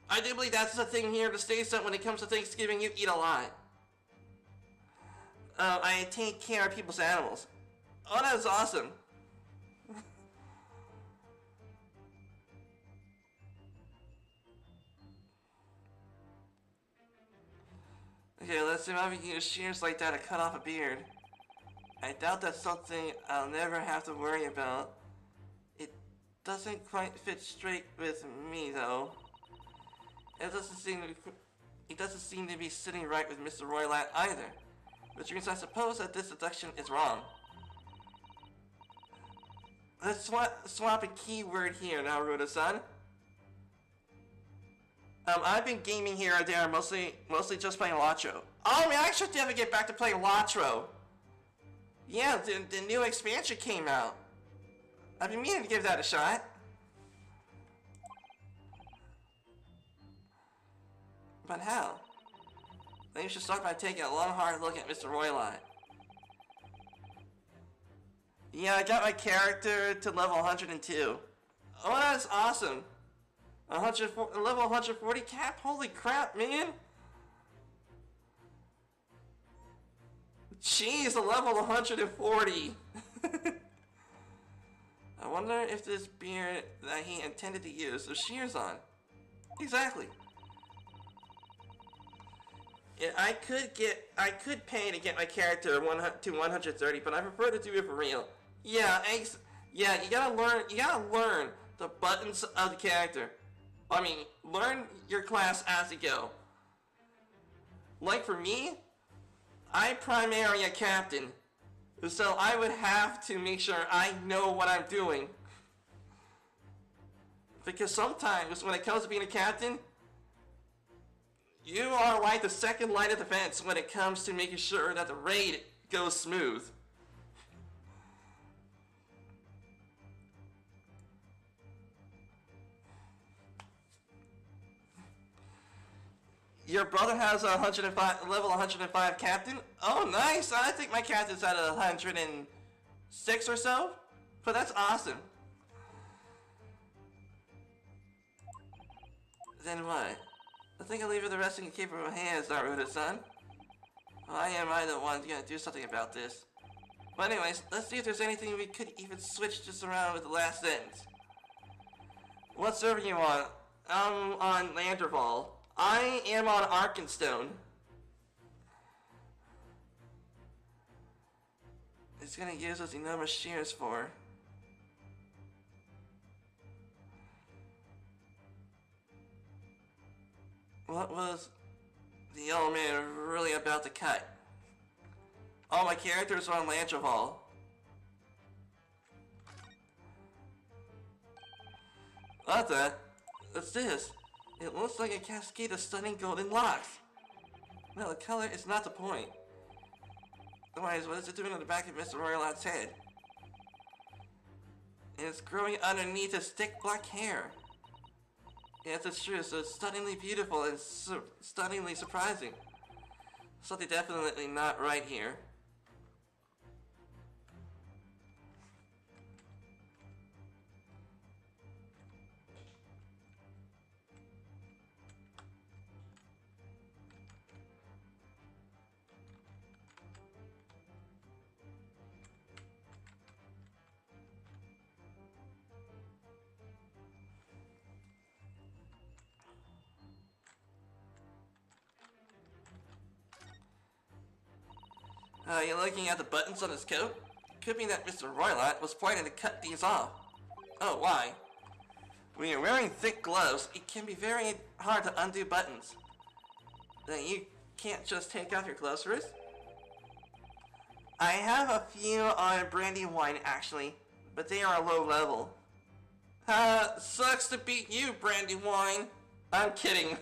I do believe that's the thing here to States that when it comes to Thanksgiving, you eat a lot. I take care of people's animals. Oh, that is awesome. Okay, let's see if we can use shears like that to cut off a beard. I doubt that's something I'll never have to worry about. It doesn't quite fit straight with me, though. It doesn't seem to be sitting right with Mr. Roylott either. Which means I suppose that this deduction is wrong. Let's swap a keyword here now, Ruda-san. I've been gaming here or there, mostly just playing Latro. Oh, man, I should never get back to playing Latro. Yeah, the new expansion came out. I've been meaning to give that a shot. But how? Then you should start by taking a long, hard look at Mr. Roylott. Yeah, I got my character to level 102. Oh, that's awesome. Level 140 cap? Holy crap, man! Jeez, a level 140! I wonder if this beard that he intended to use was shears on. Exactly. I could pay to get my character to 130, but I prefer to do it for real. Yeah, yeah, you gotta learn the buttons of the character. I mean, learn your class as you go. Like for me, I'm primarily a captain, so I would have to make sure I know what I'm doing. Because sometimes when it comes to being a captain, you are like the second line of defense when it comes to making sure that the raid goes smooth. Your brother has a level 105 captain? Oh, nice! I think my captain's at 106 or so, but that's awesome. Then what? I think I'll leave the rest in capable hands, Naruto-san. Why am I the one gonna do something about this? But anyways, let's see if there's anything we could even switch this around with the last sentence. What server you on? I'm on Landerval. I am on Arkenstone. It's gonna use us enormous shears for. What was the old man really about to cut? All my characters are on Landerval. What's this? It looks like a cascade of stunning golden locks. No, the color is not the point. Otherwise, what is it doing on the back of Mr. Royalot's head? It's growing underneath his thick black hair. Yes, it's true, so it's stunningly beautiful and stunningly surprising. Something definitely not right here. You're looking at the buttons on his coat? Could be that Mr. Roylott was planning to cut these off. Oh, why? When you're wearing thick gloves, it can be very hard to undo buttons. Then you can't just take off your gloves first? I have a few on Brandywine, actually, but they are low level. Sucks to beat you, Brandywine. I'm kidding.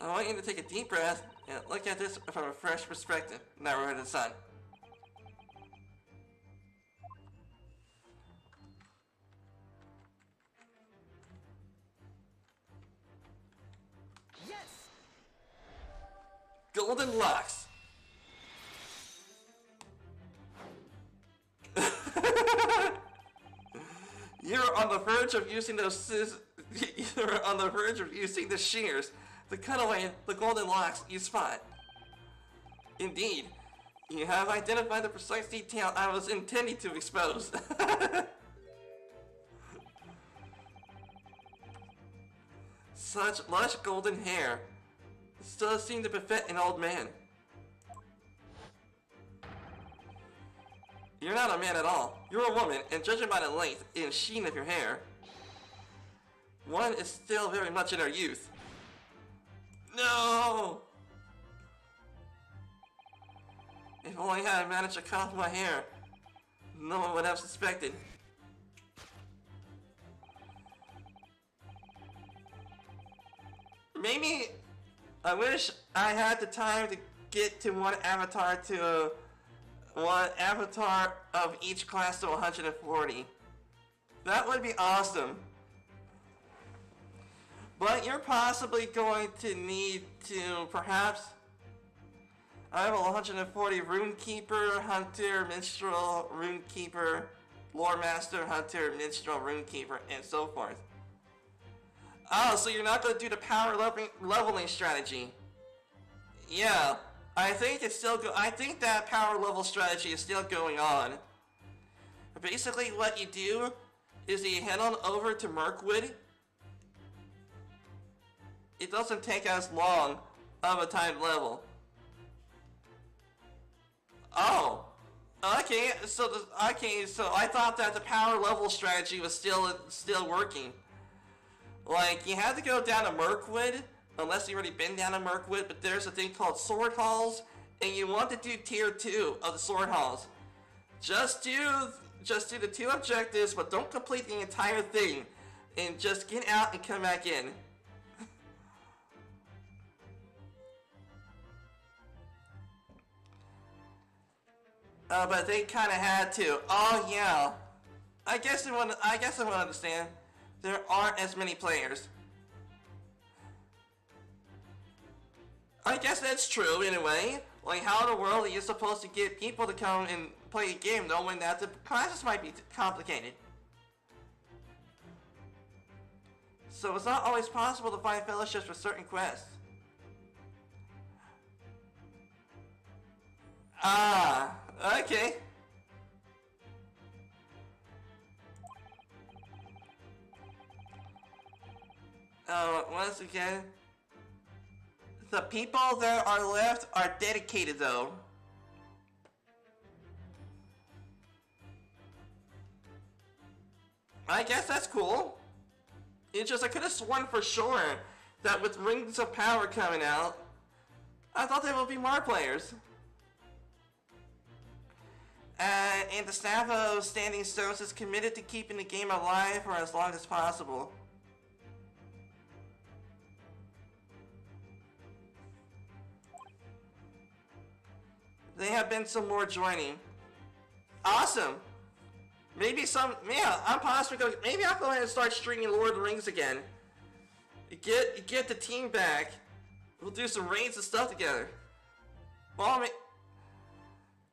I want you to take a deep breath and look at this from a fresh perspective, Naruto-san. Yes! Golden locks. You're on the verge of using those You're on the verge of using the shears. The cutaway, the golden locks you spot. Indeed, you have identified the precise detail I was intending to expose. Such lush golden hair. It still seems to befit an old man. You're not a man at all. You're a woman, and judging by the length and sheen of your hair, one is still very much in her youth. No! If only I had managed to cut off my hair, no one would have suspected. Maybe I wish I had the time to get to one avatar of each class to 140. That would be awesome. But you're possibly going to need to, perhaps, I have a 140 Runekeeper, Hunter, Minstrel, Runekeeper, Lore Master, Hunter, Minstrel, Runekeeper, and so forth. Oh, so you're not going to do the power leveling strategy. Yeah, I think it's still I think that power level strategy is still going on. Basically what you do is you head on over to Mirkwood it doesn't take as long of a time level. Oh, okay. So I thought that the power level strategy was still working. Like, you had to go down to Mirkwood, unless you already been down to Mirkwood. But there's a thing called sword halls, and you want to do tier 2 of the sword halls. Just do the 2 objectives, but don't complete the entire thing, and just get out and come back in. But they kind of had to. Oh yeah, I guess I want to understand. There aren't as many players. I guess that's true in a way. Like, how in the world are you supposed to get people to come and play a game knowing that the classes might be complicated? So it's not always possible to find fellowships for certain quests. Ah, okay. Once again, the people that are left are dedicated though. I guess that's cool. It's just I could have sworn for sure that with Rings of Power coming out, I thought there would be more players. And the staff of Standing Stones is committed to keeping the game alive for as long as possible. There have been some more joining. Awesome. Maybe I'm possibly going. Maybe I'll go ahead and start streaming Lord of the Rings again. Get the team back. We'll do some raids and stuff together. Well,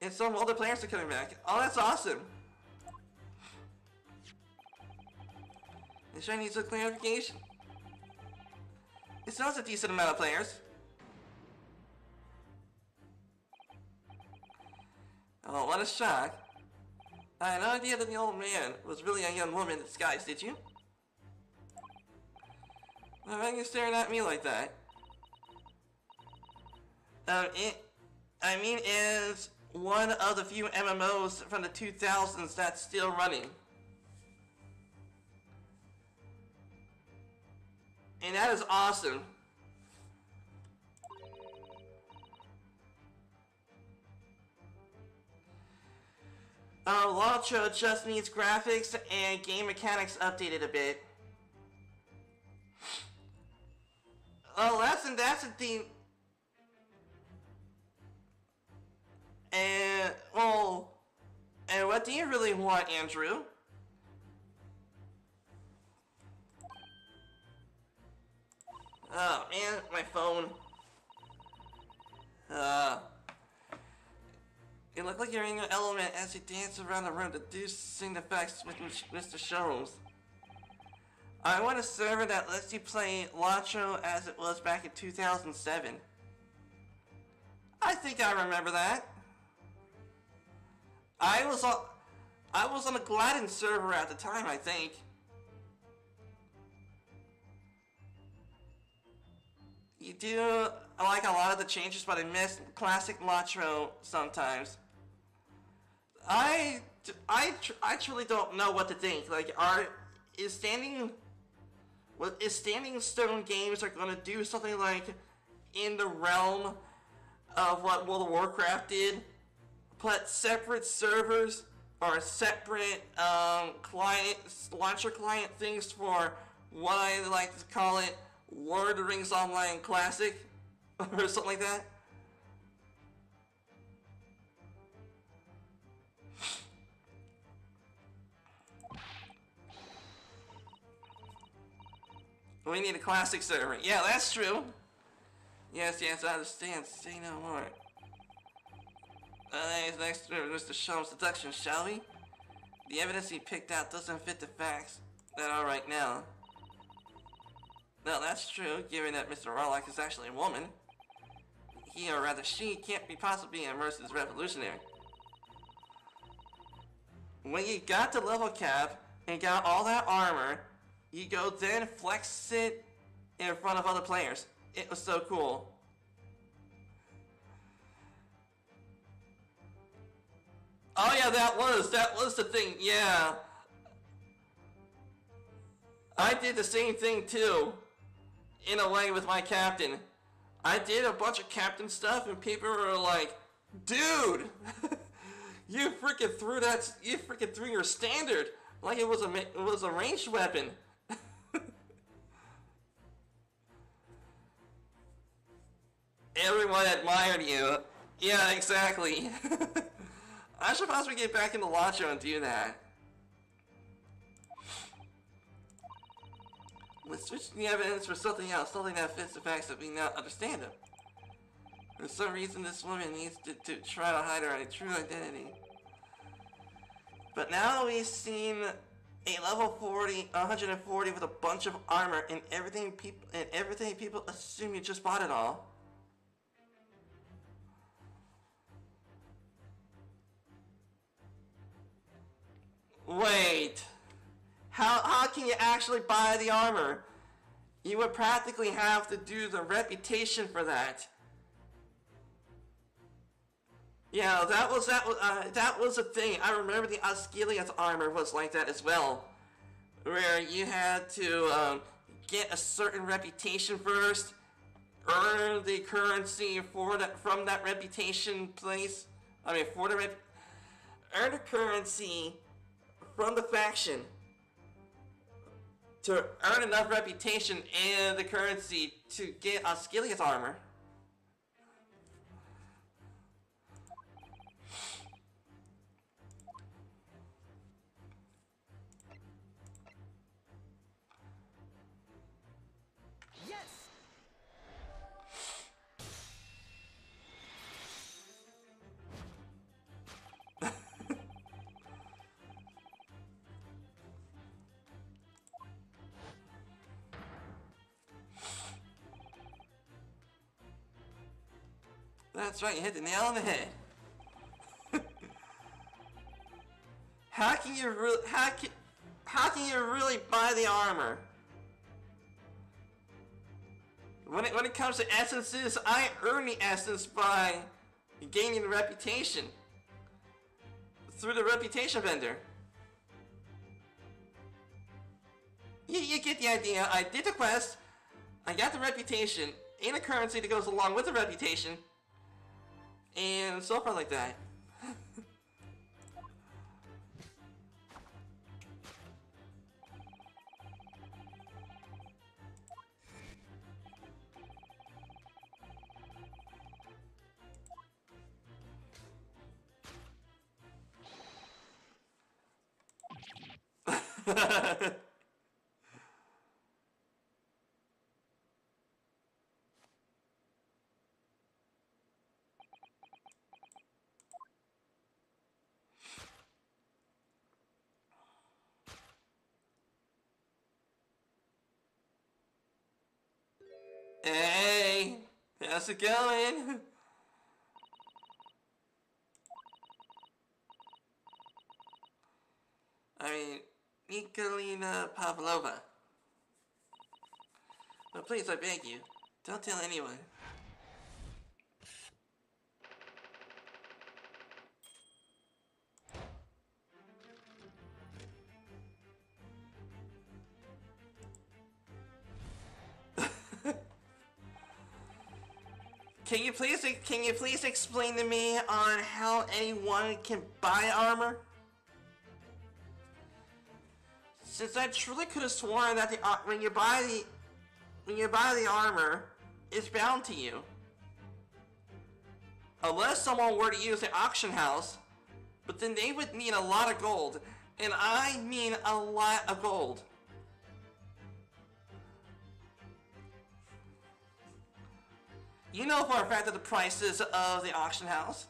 and some other players are coming back. Oh, that's awesome. This I need some clarification. It sounds a decent amount of players. Oh, what a shock. I had no idea that the old man was really a young woman in disguise, did you? Why are you staring at me like that? It's one of the few MMOs from the 2000s that's still running. And that is awesome. Launcher just needs graphics and game mechanics updated a bit. Oh, that's the thing. And what do you really want, Andrew? Oh man, my phone. You look like you're in your element as you dance around the room to do sync effects with Mr. Sholmes. I want a server that lets you play Lotro as it was back in 2007. I think I remember that. I was on a Gladden server at the time, I think. You do like a lot of the changes, but I miss classic Lotro sometimes. I truly don't know what to think. Like, is Standing Stone Games are going to do something like in the realm of what World of Warcraft did? Put separate servers or separate launcher client things for what I like to call it Lord of the Rings Online Classic or something like that? We need a classic server. Yeah, that's true. Yes, I understand. Say no more. Next to Mr. Sholmes' deduction, shall we? The evidence he picked out doesn't fit the facts that are right now. No, that's true, given that Mr. Herlock is actually a woman. He, or rather she, can't be possibly immersed as revolutionary. When you got the level cap and got all that armor, you go then flex it in front of other players. It was so cool. Oh yeah, that was the thing, yeah. I did the same thing too, in a way, with my captain. I did a bunch of captain stuff and people were like, dude, you freaking threw your standard like it was a ranged weapon. Everyone admired you. Yeah, exactly. I should possibly get back into Launcher and do that. Let's switch the evidence for something else, something that fits the facts that we now understand them. For some reason, this woman needs to try to hide her true identity. But now we've seen a level 140 with a bunch of armor and everything people assume you just bought it all. Wait, how can you actually buy the armor? You would practically have to do the reputation for that. Yeah, that was a thing. I remember the Ascilia's armor was like that as well, where you had to get a certain reputation first, earn the currency from that reputation place. Earn the currency from the faction to earn enough reputation and the currency to get Ascilia's armor. That's right, you hit the nail on the head. How can you really buy the armor? When it comes to essences, I earn the essence by gaining the reputation through the reputation vendor. You get the idea. I did the quest, I got the reputation, and the currency that goes along with the reputation, and so far like that. Hey, how's it going? I mean, Nikolina Pavlova. But please, I beg you, don't tell anyone. Can you please explain to me on how anyone can buy armor? Since I truly could have sworn that when you buy the armor, it's bound to you. Unless someone were to use the auction house, but then they would need a lot of gold, and I mean a lot of gold. You know for a fact that the prices of the auction house.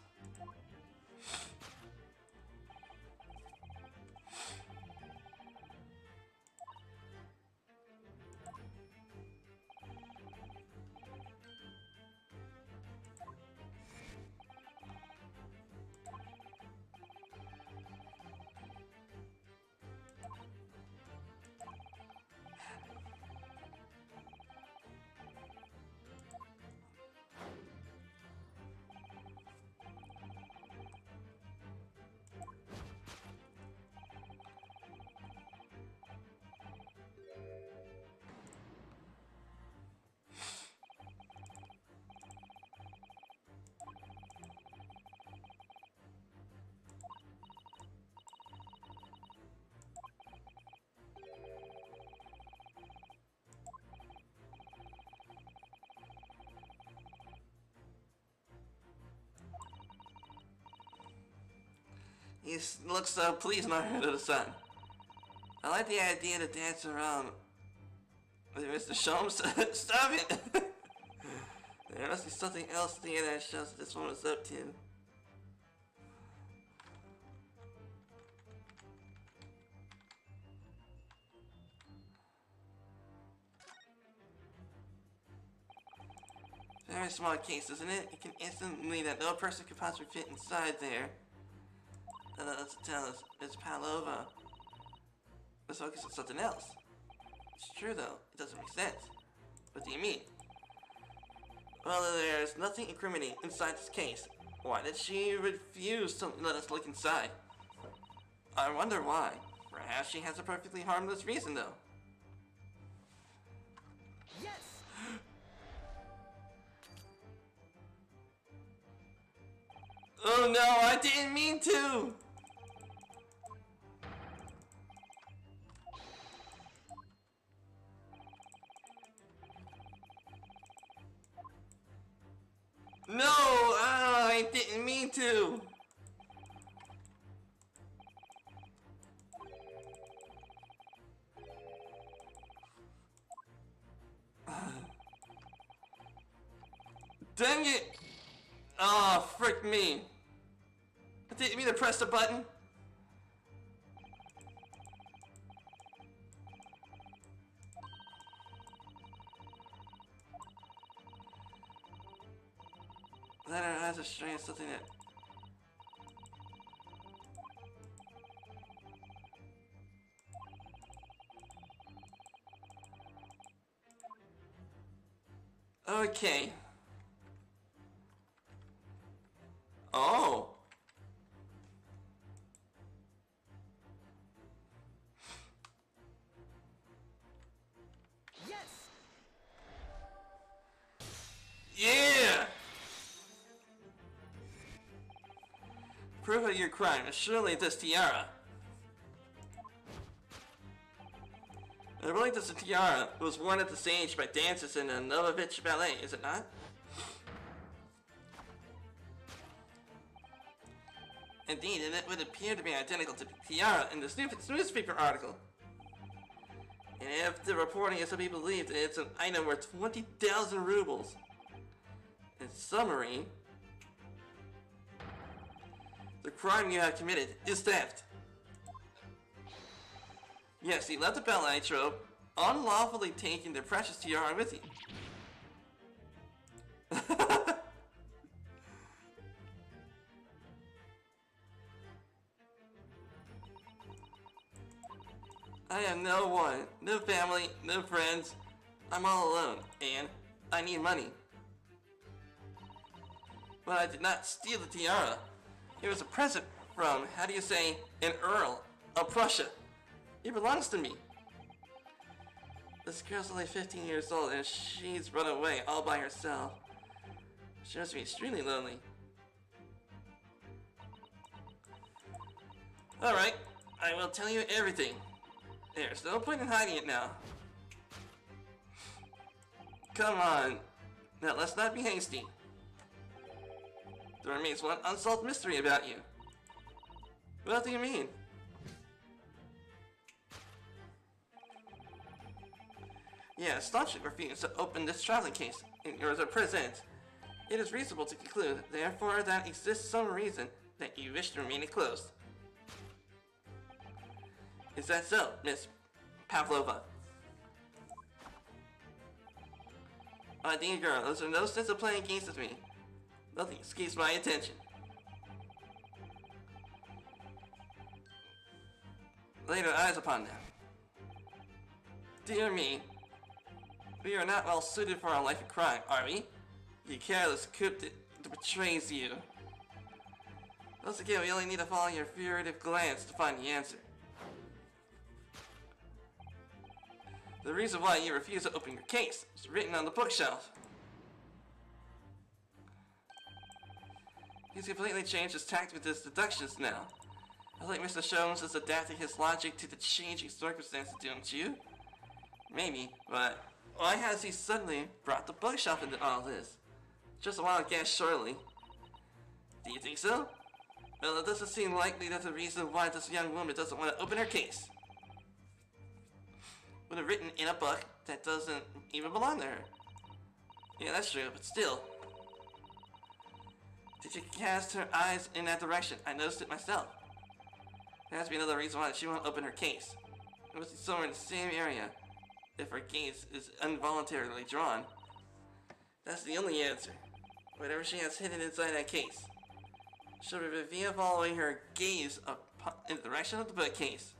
He looks so pleased under the sun. I like the idea to dance around with Mr. Sholmes. Stop it! There must be something else here that shows what this woman's up to. Very small case, isn't it? You can instantly that no person could possibly fit inside there. Let's tell us, it's Palova. Let's focus on something else. It's true though, it doesn't make sense. What do you mean? Well, there's nothing incriminating inside this case. Why did she refuse to let us look inside? I wonder why. Perhaps she has a perfectly harmless reason though. Yes! Oh no, I didn't mean to! No! I didn't mean to! Dang it! Oh, frick me. I didn't mean to press the button. Then her eyes are strange, something that... Okay. Oh. Yes! Yeah! Proof of your crime is surely this tiara. I believe this tiara was worn at the stage by dancers in the Novovich Ballet, is it not? Indeed, and it would appear to be identical to the tiara in this newspaper article. And if the reporting is to be believed, it's an item worth 20,000 rubles. In summary, the crime you have committed is theft. Yes, you left the ballet troupe, unlawfully taking the precious tiara with you. I have no one, no family, no friends. I'm all alone, and I need money. But I did not steal the tiara. It was a present from, how do you say, an Earl of Prussia. It belongs to me. This girl's only 15 years old and she's run away all by herself. She must be extremely lonely. Alright, I will tell you everything. There's no point in hiding it now. Come on. Now let's not be hasty. There remains one unsolved mystery about you. What do you mean? Yeah, staunchly refused to open this traveling case in yours at present. It is reasonable to conclude, therefore, that exists some reason that you wish to remain it closed. Is that so, Miss Pavlova? My dear girl, there's no sense of playing games with me. Nothing escapes my attention. Lay your eyes upon them. Dear me, we are not well suited for a life of crime, are we? You careless coop that betrays you. Once again, we only need to follow your furtive glance to find the answer. The reason why you refuse to open your case is written on the bookshelf. He's completely changed his tact with his deductions now. I think Mr. Sholmes is adapting his logic to the changing circumstances, don't you? Maybe, but why has he suddenly brought the bookshelf into all this? Just a wild guess, surely. Do you think so? Well, it doesn't seem likely that's the reason why this young woman doesn't want to open her case. Would have written in a book that doesn't even belong to her. Yeah, that's true, but still. Did she cast her eyes in that direction? I noticed it myself. There has to be another reason why she won't open her case. It must be somewhere in the same area, if her gaze is involuntarily drawn. That's the only answer. Whatever she has hidden inside that case. She'll reveal following her gaze in the direction of the bookcase.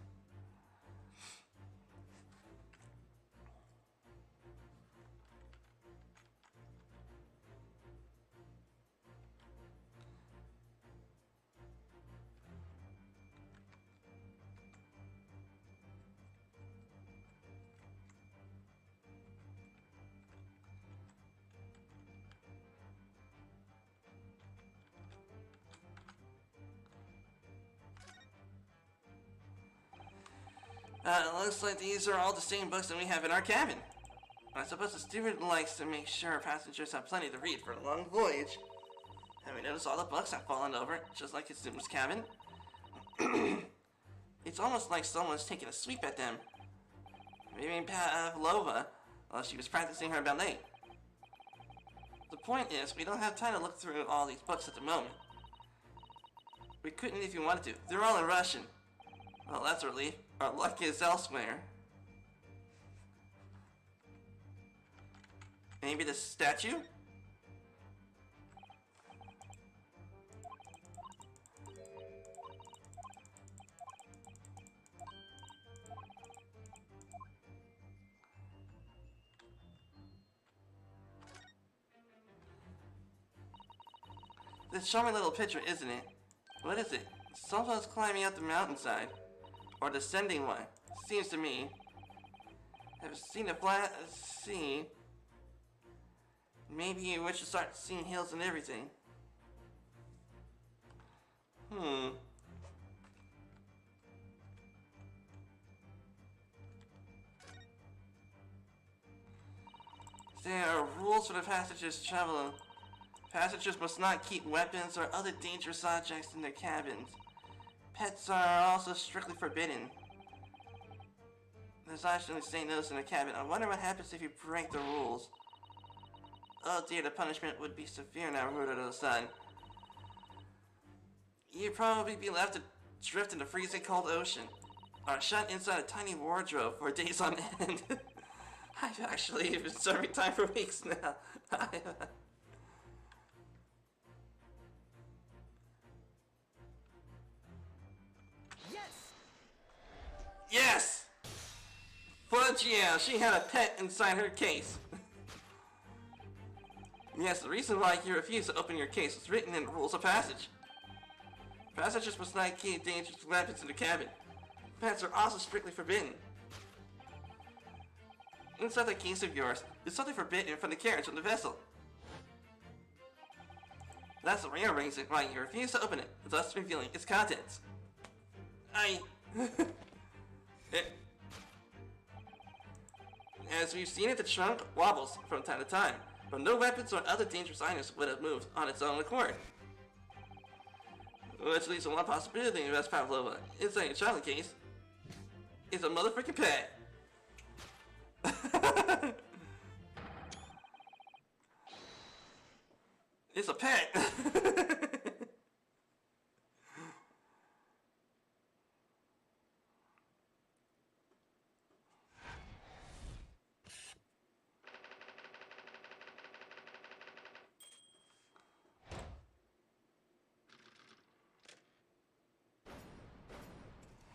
It looks like these are all the same books that we have in our cabin. I suppose the steward likes to make sure passengers have plenty to read for a long voyage. Have you noticed all the books have fallen over, just like his steward's cabin? It's almost like someone's taking a sweep at them. Maybe Pavlova, while she was practicing her ballet. The point is, we don't have time to look through all these books at the moment. We couldn't if you wanted to. They're all in Russian. Well, that's a relief. Our luck is elsewhere. Maybe the statue? This charming little picture, isn't it? What is it? Someone's climbing up the mountainside. Or descending one. Seems to me. Have seen a flat sea. Maybe we should start seeing hills and everything. There are rules for the passengers travel. Passengers must not keep weapons or other dangerous objects in their cabins. Pets are also strictly forbidden. There's actually saying those in the cabin. I wonder what happens if you break the rules. Oh dear, the punishment would be severe now rooted to the sun. You'd probably be left to drift in the freezing cold ocean. Or shut inside a tiny wardrobe for days on end. I've actually been serving time for weeks now. Yes! Fudge, yeah, she had a pet inside her case. Yes, the reason why you refused to open your case was written in the rules of passage. Passengers must not keep dangerous weapons in the cabin. Pets are also strictly forbidden. Inside that case of yours is something forbidden from the carriage of the vessel. That's the real reason why you refused to open it, thus revealing its contents. As we've seen it, the trunk wobbles from time to time, but no weapons or other dangerous items would have moved on its own accord. Which leads to one possibility, Miss Pavlova. Inside your traveling case is a motherfucking pet. It's a pet.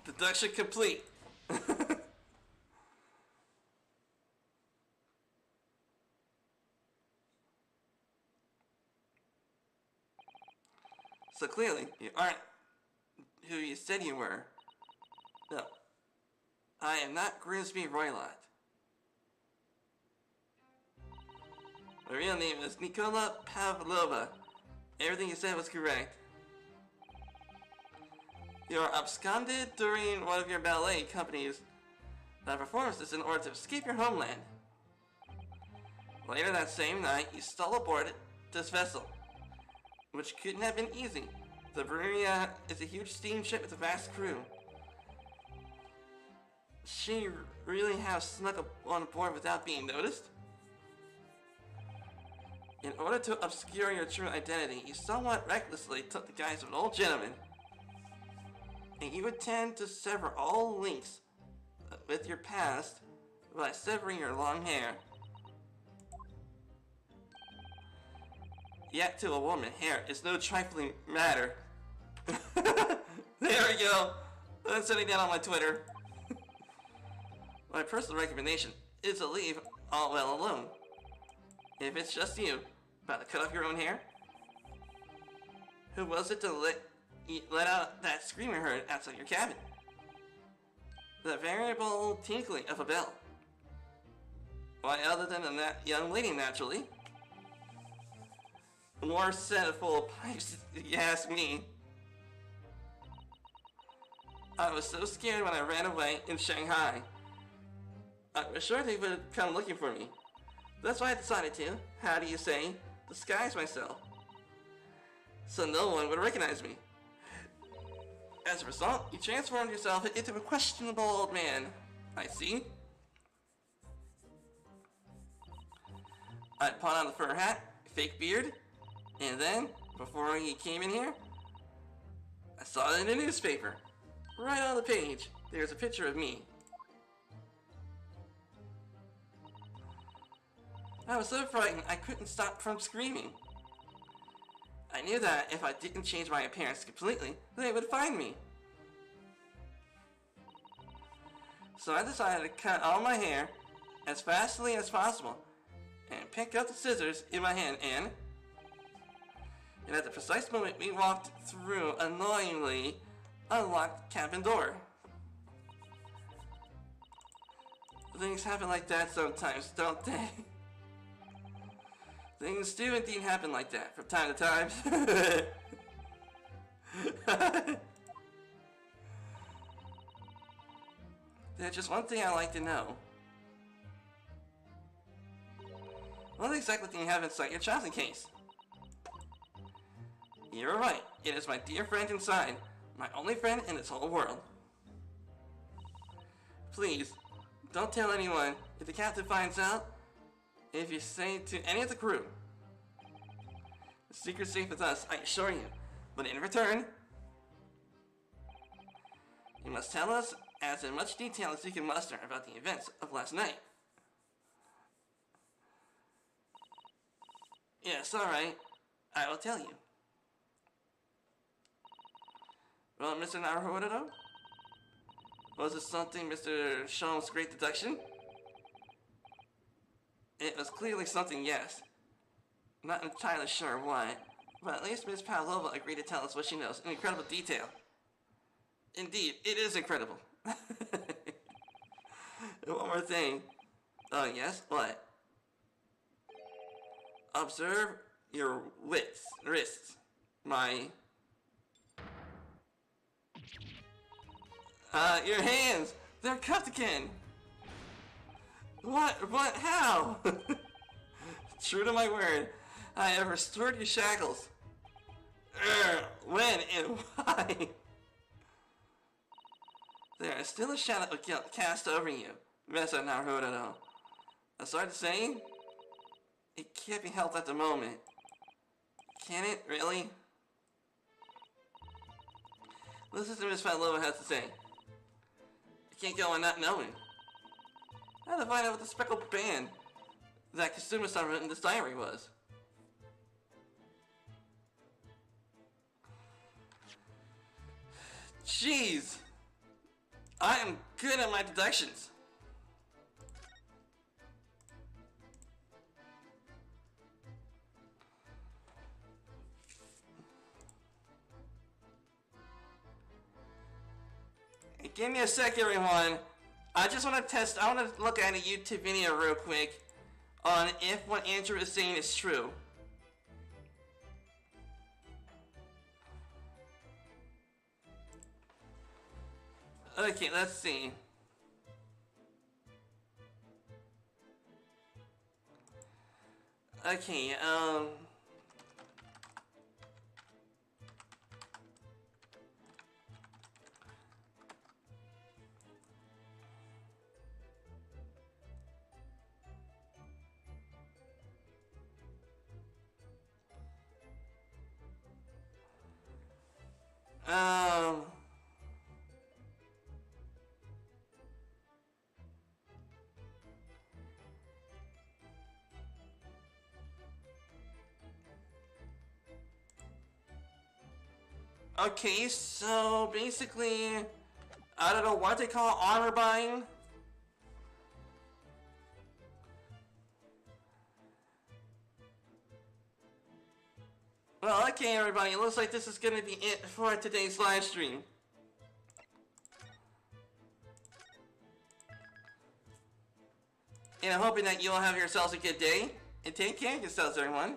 Deduction complete. So clearly, you aren't who you said you were. No. I am not Grimsby Roylott. My real name is Nikola Pavlova. Everything you said was correct. You are absconded during one of your ballet company's performances in order to escape your homeland. Later that same night, you stole aboard this vessel, which couldn't have been easy. The Berea is a huge steamship with a vast crew. She really have snuck up on board without being noticed? In order to obscure your true identity, you somewhat recklessly took the guise of an old gentleman. And you intend to sever all links with your past by severing your long hair. Yet to a woman, hair is no trifling matter. There we go. I'm sending that on my Twitter. My personal recommendation is to leave all well alone. If it's just you, about to cut off your own hair? Who was it to let out that scream you heard outside your cabin? The variable tinkling of a bell. Why, other than that young lady, naturally. More set full of pipes, if you ask me. I was so scared when I ran away in Shanghai. I was sure they would come looking for me. That's why I decided to, how do you say, disguise myself. So no one would recognize me. As a result, you transformed yourself into a questionable old man. I see. I put on the fur hat, fake beard, and then, before you came in here, I saw it in a newspaper. Right on the page, there's a picture of me. I was so frightened I couldn't stop from screaming. I knew that if I didn't change my appearance completely, they would find me. So I decided to cut all my hair as fastly as possible and pick up the scissors in my hand and at the precise moment we walked through, annoyingly unlocked the cabin door. Things happen like that sometimes, don't they? Things do indeed happen like that from time to time. There's just one thing I like to know. What exactly do you have inside your Johnson case? You're right. It is my dear friend inside. My only friend in this whole world. Please, don't tell anyone. If the captain finds out, if you say to any of the crew, the secret's safe with us, I assure you. But in return, you must tell us as in much detail as you can muster about the events of last night. Yes, alright. I will tell you. Well, Mr. Naruhodo? Was it something Mr. Sholmes' great deduction? It was clearly something, yes. Not entirely sure what, but at least Miss Pavlova agreed to tell us what she knows in incredible detail. Indeed, it is incredible. One more thing. Oh, yes? What? Observe your wrists. Your hands! They're cuffed again! What? How? True to my word, I have restored your shackles. When and why? There is still a shadow of guilt cast over you, Mr. Naruhodo. I'm sorry to say, it can't be helped at the moment. Can it, really? Listen to Miss Pavlova has to say. I can't go on not knowing. I had to find out what the speckled band that Kasuma wrote in this diary was. Jeez! I am good at my deductions. Give me a sec, everyone. I just want to test, I want to look at a YouTube video real quick on if what Andrew is saying is true. Okay, let's see. Okay, Okay, so basically, I don't know what they call armor buying. Well, okay, everybody, it looks like this is gonna be it for today's live stream. And I'm hoping that you all have yourselves a good day, and take care of yourselves, everyone.